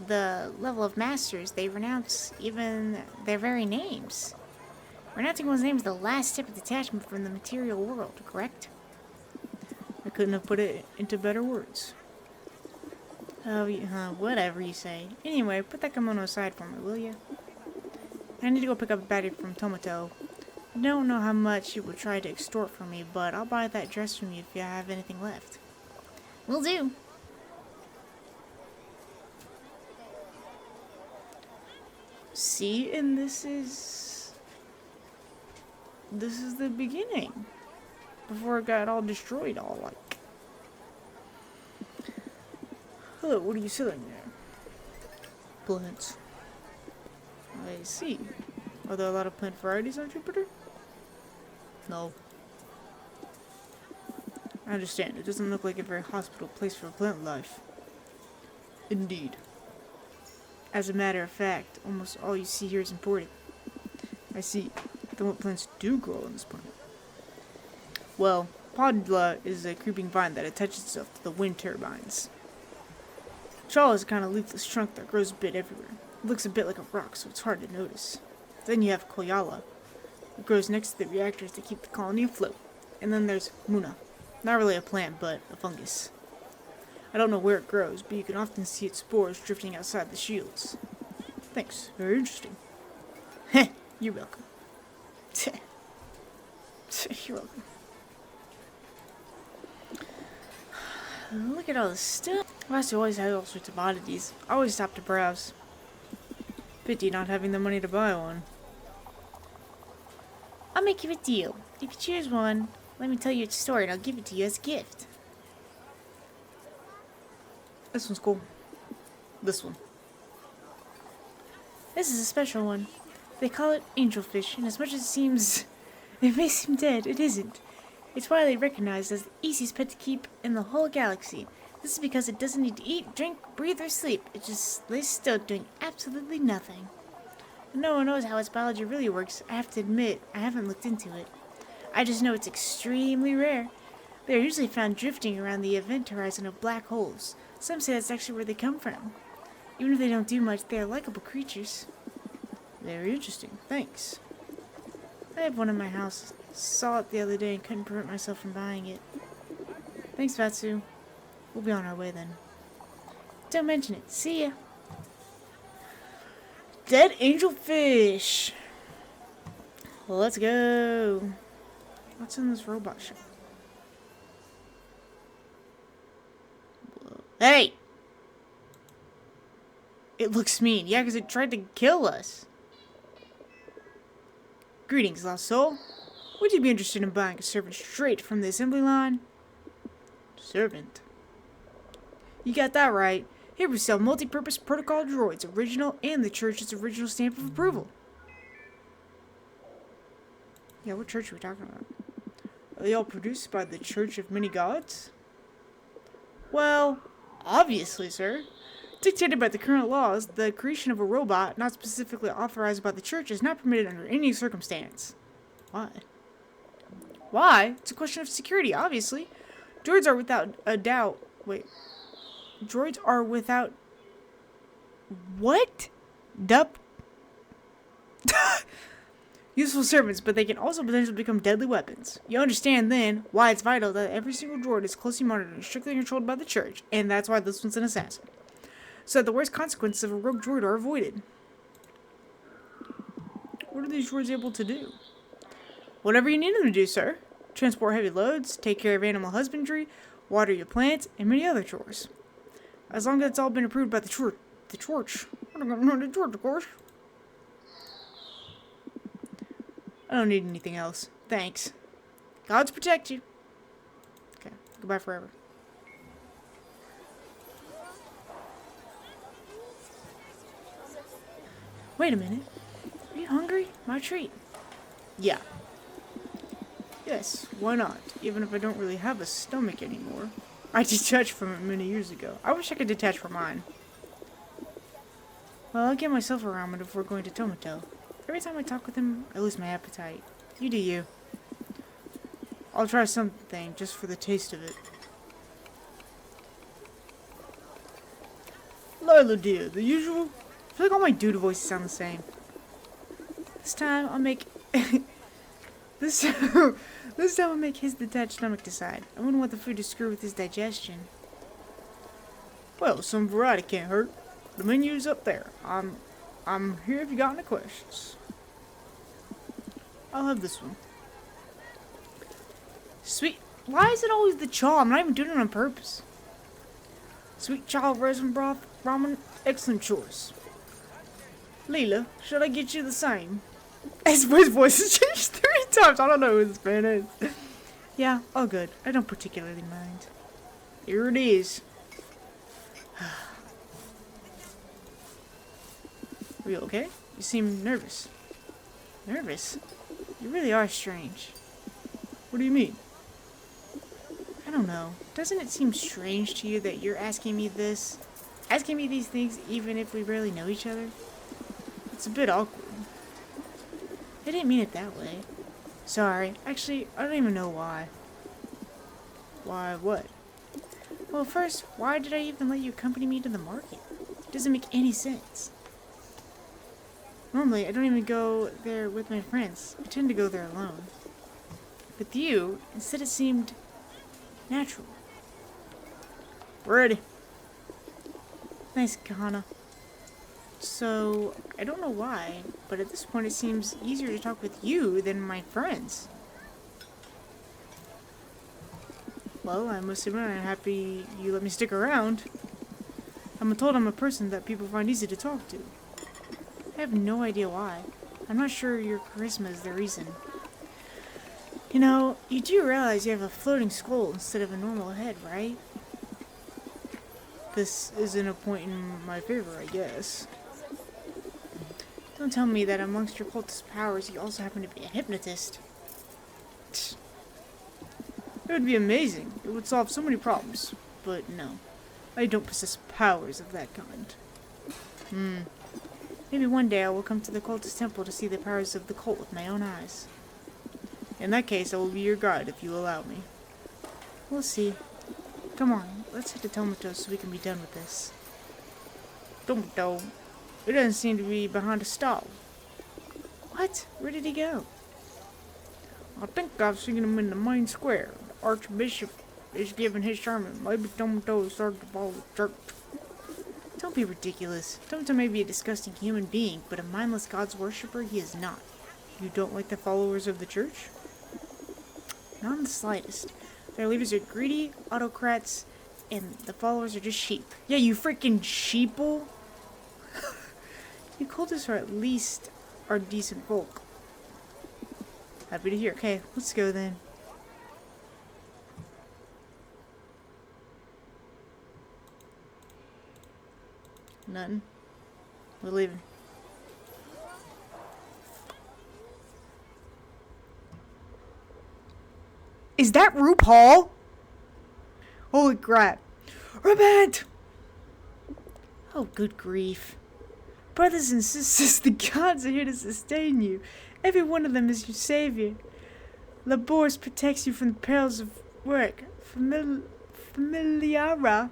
the level of masters, they renounce even their very names. Renouncing one's name is the last step of detachment from the material world, correct? I couldn't have put it into better words. Oh, whatever you say. Anyway, put that kimono aside for me, will you? I need to go pick up a battery from Tomato. I don't know how much you would try to extort from me, but I'll buy that dress from you if you have anything left. Will do. See, and this is the beginning. Before it got all destroyed, all like. Hello, what are you selling there? Plants. I see. Are there a lot of plant varieties on Jupiter? No. I understand. It doesn't look like a very hospitable place for plant life. Indeed. As a matter of fact, almost all you see here is imported. I see. Then what plants do grow on this planet? Well, Podula is a creeping vine that attaches itself to the wind turbines. Shaw is a kind of leafless trunk that grows a bit everywhere. It looks a bit like a rock, so it's hard to notice. Then you have Koyala. It grows next to the reactors that keep the colony afloat. And then there's Muna. Not really a plant, but a fungus. I don't know where it grows, but you can often see its spores drifting outside the shields. Thanks. Very interesting. Heh. You're welcome. You're welcome. Look at all this stuff. Last always had all sorts of oddities. I always stopped to browse. Pity not having the money to buy one. I'll make you a deal. If you choose one, let me tell you its story and I'll give it to you as a gift. This one's cool. This one. This is a special one. They call it angelfish, and as much as it may seem dead, it isn't. It's widely recognized as the easiest pet to keep in the whole galaxy. This is because it doesn't need to eat, drink, breathe, or sleep. It just lays still doing absolutely nothing. And no one knows how its biology really works. I have to admit, I haven't looked into it. I just know it's extremely rare. They are usually found drifting around the event horizon of black holes. Some say that's actually where they come from. Even if they don't do much, they are likable creatures. Very interesting. Thanks. I have one in my house. Saw it the other day and couldn't prevent myself from buying it. Thanks, Vatsu. We'll be on our way then. Don't mention it. See ya. Dead angelfish! Let's go. What's in this robot shop? Whoa. Hey! It looks mean. Yeah, because it tried to kill us. Greetings, lost soul. Would you be interested in buying a servant straight from the assembly line? Servant? You got that right. Here we sell multi-purpose protocol droids, original and the church's original stamp of approval. Yeah, what church are we talking about? Are they all produced by the Church of Many Gods? Well, obviously, sir. Dictated by the current laws, the creation of a robot not specifically authorized by the church is not permitted under any circumstance. Why? Why? It's a question of security, obviously. Droids are without a doubt... Wait. Droids are without... What? Dup. Useful servants, but they can also potentially become deadly weapons. You understand then why it's vital that every single droid is closely monitored and strictly controlled by the church, and that's why this one's an assassin. So that the worst consequences of a rogue droid are avoided. What are these droids able to do? Whatever you need them to do, sir. Transport heavy loads, take care of animal husbandry, water your plants, and many other chores. As long as it's all been approved by the church. The church? I don't know the church, of course. I don't need anything else. Thanks. Gods protect you. Okay, goodbye forever. Wait a minute. Are you hungry? My treat. Yeah. Yes, why not? Even if I don't really have a stomach anymore. I detached from it many years ago. I wish I could detach from mine. Well, I'll get myself a ramen before going to Tomato. Every time I talk with him, I lose my appetite. You do you. I'll try something just for the taste of it. Lila dear, the usual? I feel like all my dude voices sound the same. This time I'll make this time I'll make his detached stomach decide. I wouldn't want the food to screw with his digestion. Well, some variety can't hurt. The menu's up there. I'm here if you got any questions. I'll have this one. Sweet. Why is it always the chaw? I'm not even doing it on purpose. Sweet child resin broth, ramen, excellent choice. Leela, should I get you the same? His voice has changed 3 times. I don't know who this man is. Yeah, all good. I don't particularly mind. Here it is. Are you okay? You seem nervous. Nervous? You really are strange. What do you mean? I don't know. Doesn't it seem strange to you that you're asking me these things even if we barely know each other? It's a bit awkward. I didn't mean it that way. Sorry. Actually, I don't even know why. Why what? Well, first, why did I even let you accompany me to the market? It doesn't make any sense. Normally, I don't even go there with my friends. I tend to go there alone. With you, instead it seemed natural. Ready. Thanks, Kahana. So, I don't know why, but at this point it seems easier to talk with you than my friends. Well, I must admit I'm happy you let me stick around. I'm told I'm a person that people find easy to talk to. I have no idea why. I'm not sure your charisma is the reason. You know, you do realize you have a floating skull instead of a normal head, right? This isn't a point in my favor, I guess. Don't tell me that amongst your cultist powers you also happen to be a hypnotist. It would be amazing. It would solve so many problems. But no, I don't possess powers of that kind. Maybe one day I will come to the cultist temple to see the powers of the cult with my own eyes. In that case, I will be your guide if you allow me. We'll see. Come on, let's head to Tomato so we can be done with this. Tomato? It doesn't seem to be behind a stall. What? Where did he go? I think I've seen him in the main square. The Archbishop is giving his sermon. Maybe Tomato started to follow the church. Don't be ridiculous. Tomato may be a disgusting human being, but a mindless God's worshipper he is not. You don't like the followers of the church? Not in the slightest. Their leaders are greedy autocrats, and the followers are just sheep. Yeah, you freaking sheeple! You cultists are decent folk. Happy to hear. Okay, let's go then. Nothing. We're leaving. Is that RuPaul? Holy crap. Repent! Oh, good grief. Brothers and sisters, the gods are here to sustain you. Every one of them is your savior. Labors protects you from the perils of work. Familiara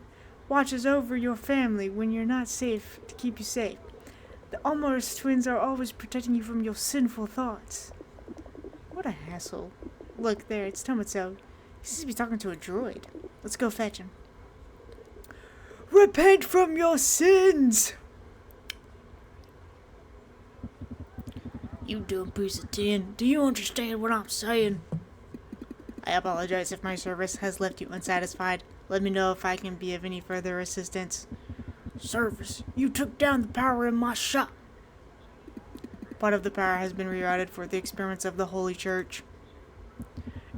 watches over your family when you're not safe to keep you safe. The Almor's twins are always protecting you from your sinful thoughts. What a hassle. Look, there, it's Tomato. He seems to be talking to a droid. Let's go fetch him. Repent from your sins! You dumb piece of tin. Do you understand what I'm saying? I apologize if my service has left you unsatisfied. Let me know if I can be of any further assistance. Service? You took down the power in my shop. Part of the power has been rerouted for the experiments of the Holy Church.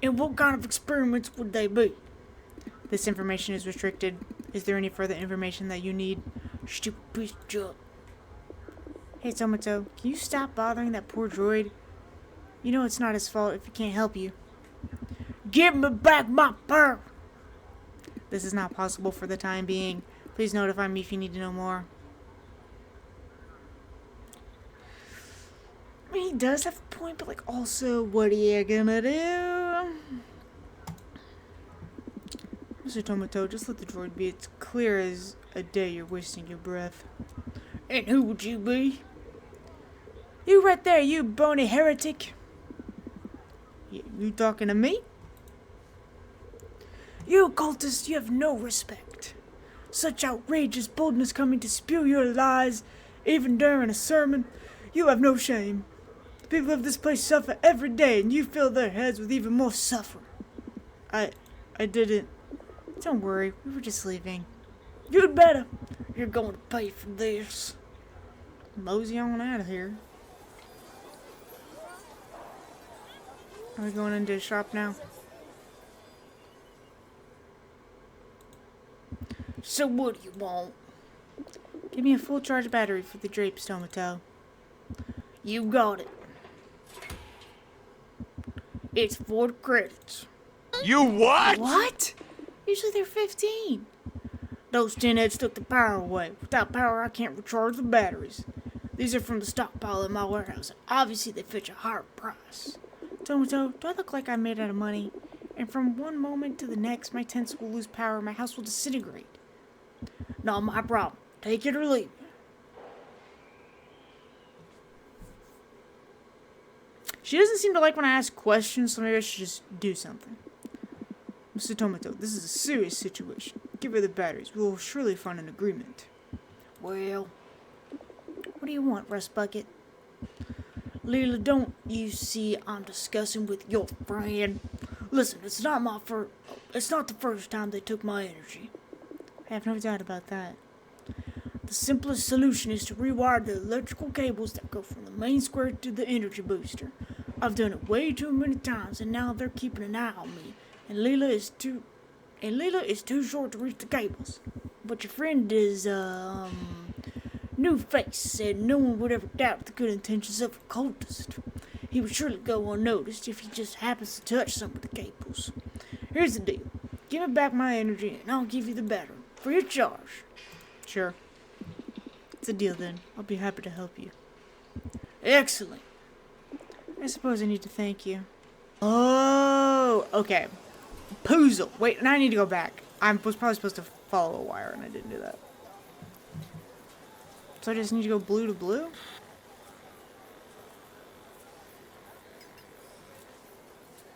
And what kind of experiments would they be? This information is restricted. Is there any further information that you need? Stupid piece of junk. Hey, Tomato, can you stop bothering that poor droid? You know it's not his fault if he can't help you. Give me back my power! This is not possible for the time being. Please notify me if you need to know more. he does have a point, but like also, what are you gonna do? Mr. Tomato, just let the droid be. It's clear as a day you're wasting your breath. And who would you be? You right there, you bony heretic. You talking to me? You occultist, you have no respect. Such outrageous boldness coming to spew your lies, even during a sermon. You have no shame. The people of this place suffer every day, and you fill their heads with even more suffering. I didn't. Don't worry, we were just leaving. You'd better. You're going to pay for this. Mosey on out of here. Are we going into the shop now? So what do you want? Give me a full charge battery for the drapes, Tomato. You got it. It's 4 credits. You what? What? Usually they're 15. Those tin heads took the power away. Without power, I can't recharge the batteries. These are from the stockpile in my warehouse. Obviously, they fetch a higher price. Tomato, do I look like I'm made out of money? And from one moment to the next, my tents will lose power, my house will disintegrate. Not my problem. Take it or leave it. She doesn't seem to like when I ask questions, so maybe I should just do something. Mr. Tomato, this is a serious situation. Give her the batteries. We will surely find an agreement. Well, what do you want, Rust Bucket? Leela, don't you see I'm discussing with your friend? Listen, it's not the first time they took my energy. I have no doubt about that. The simplest solution is to rewire the electrical cables that go from the main square to the energy booster. I've done it way too many times, and now they're keeping an eye on me. And Leela is too short to reach the cables. But your friend is, new face said no one would ever doubt the good intentions of a cultist. He would surely go unnoticed if he just happens to touch some of the cables. Here's the deal. Give me back my energy, and I'll give you the battery. Free of charge. Sure. It's a deal then. I'll be happy to help you. Excellent. I suppose I need to thank you. Oh, okay. Poozle. Wait, and I need to go back. I was probably supposed to follow a wire, and I didn't do that. So I just need to go blue to blue?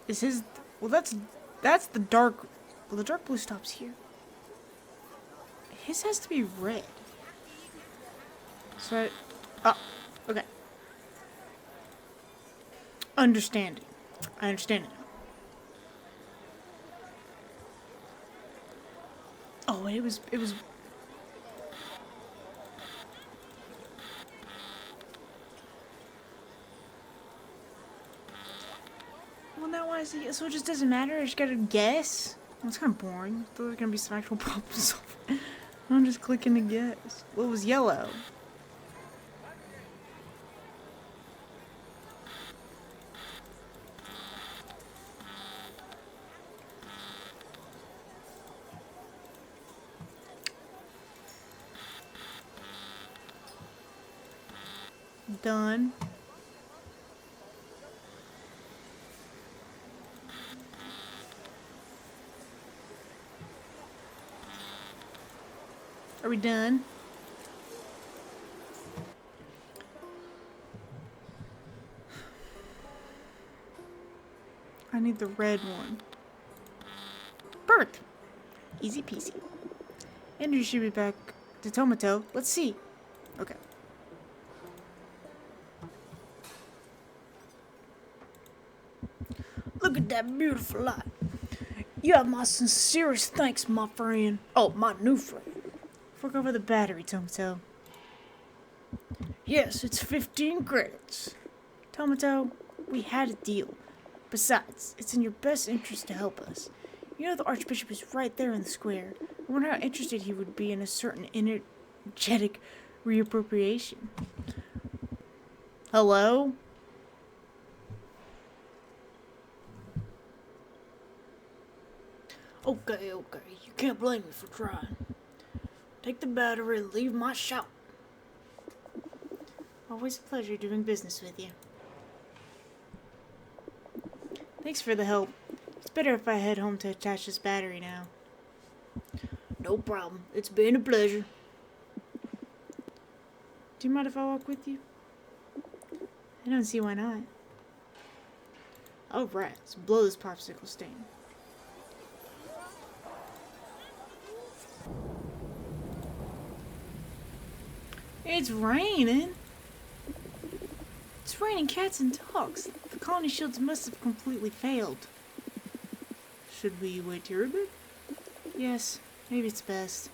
Is his... Well, that's the dark... Well, the dark blue stops here. His has to be red. So oh, okay. Understanding. I understand it now. Oh, it was... Well, now why is it... So it just doesn't matter? I just gotta guess? Well, it's kind of boring. I thought there was gonna be some actual problems. I'm just clicking to guess. What was yellow? Done. Are we done? I need the red one. Perfect. Easy peasy. Energy should be back to Tomato. Let's see. Okay. Look at that beautiful light. You have my sincerest thanks, my friend. Oh, my new friend. Fork over the battery, Tomato. Yes, it's 15 credits. Tomato, we had a deal. Besides, it's in your best interest to help us. You know the Archbishop is right there in the square. I wonder how interested he would be in a certain energetic reappropriation. Hello? Okay. You can't blame me for trying. Take the battery and leave my shop. Always a pleasure doing business with you. Thanks for the help. It's better if I head home to attach this battery now. No problem. It's been a pleasure. Do you mind if I walk with you? I don't see why not. Alright, let's blow this popsicle stand. It's raining. It's raining cats and dogs. The colony shields must have completely failed. Should we wait here a bit? Yes, maybe it's best.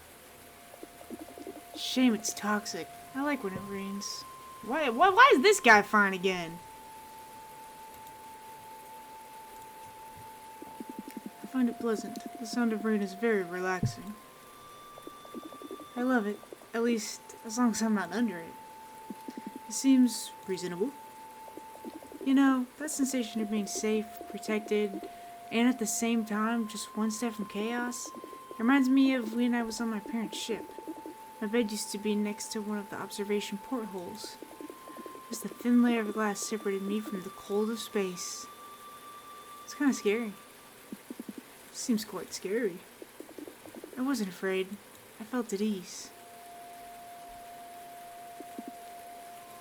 Shame it's toxic. I like when it rains. Why is this guy fine again? I find it pleasant. The sound of rain is very relaxing. I love it. At least, as long as I'm not under it. It seems reasonable. You know, that sensation of being safe, protected, and at the same time just one step from chaos, it reminds me of when I was on my parents' ship. My bed used to be next to one of the observation portholes. Just a thin layer of glass separated me from the cold of space. It's kind of scary. Seems quite scary. I wasn't afraid. I felt at ease.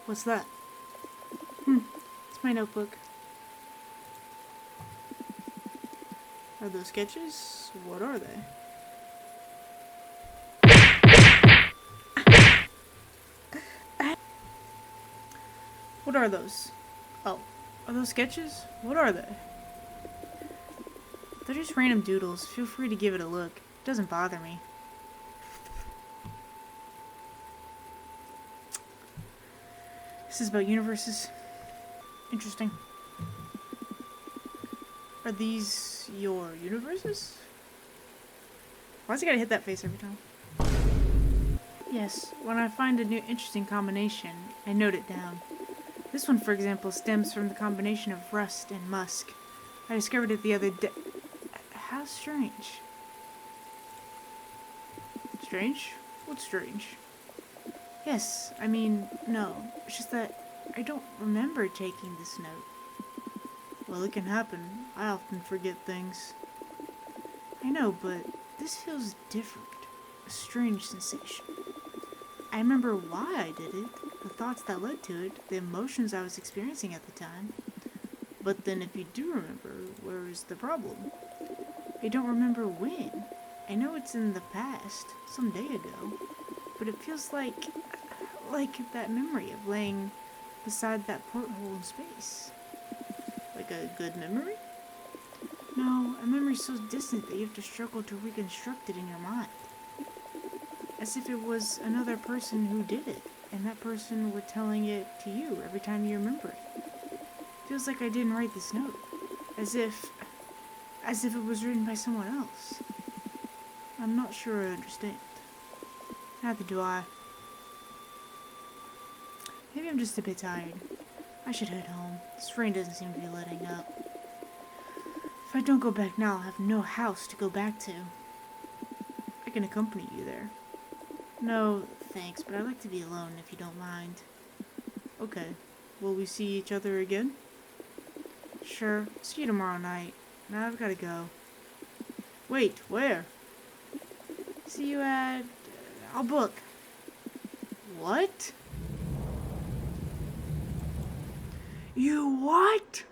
What's that? It's my notebook. Are those sketches? What are they? What are those? Oh, are those sketches? What are they? They're just random doodles. Feel free to give it a look. It doesn't bother me. This is about universes. Interesting. Are these your universes? Why's he gotta hit that face every time? Yes, when I find a new interesting combination, I note it down. This one, for example, stems from the combination of rust and musk. I discovered it the other day. How strange. Strange? What's strange? Yes, I mean, no. It's just that I don't remember taking this note. Well, it can happen. I often forget things. I know, but this feels different. A strange sensation. I remember why I did it, the thoughts that led to it, the emotions I was experiencing at the time. But then if you do remember, where is the problem? I don't remember when. I know it's in the past, some day ago, but it feels like that memory of laying beside that porthole in space. Like a good memory? No, a memory so distant that you have to struggle to reconstruct it in your mind. As if it was another person who did it, and that person were telling it to you every time you remember it. Feels like I didn't write this note. As if it was written by someone else. I'm not sure I understand. Neither do I. Maybe I'm just a bit tired. I should head home. This rain doesn't seem to be letting up. If I don't go back now, I'll have no house to go back to. I can accompany you there. No, thanks, but I'd like to be alone if you don't mind. Okay. Will we see each other again? Sure. See you tomorrow night. Now I've got to go. Wait, where? See you at... I'll book. What? You what?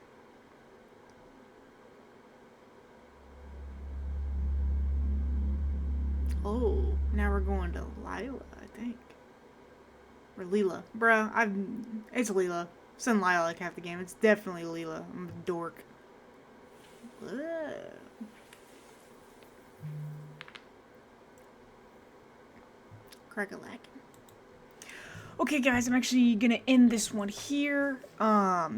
Oh, now we're going to Lila, I think. Or Leela. Bruh, it's Leela. I've said Lila like half the game. It's definitely Leela. I'm a dork. Ugh. Crack-a-lack. Okay, guys, I'm actually gonna end this one here.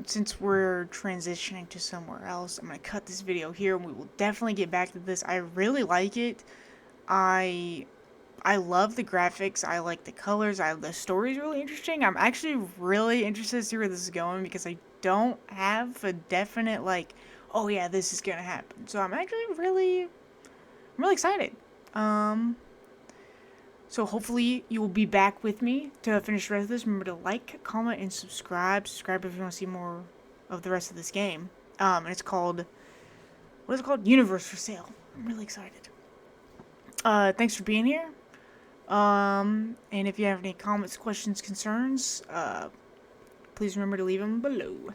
Since we're transitioning to somewhere else, I'm gonna cut this video here, and we will definitely get back to this. I really like it. I love the graphics. I like the colors. The story's really interesting. I'm actually really interested to see where this is going because I don't have a definite like, oh yeah, this is gonna happen. So I'm actually really excited. So hopefully you will be back with me to finish the rest of this. Remember to like, comment, and subscribe. Subscribe if you want to see more of the rest of this game. And it's called what is it called? Universe for sale. I'm really excited. Thanks for being here. And if you have any comments, questions, concerns, please remember to leave them below.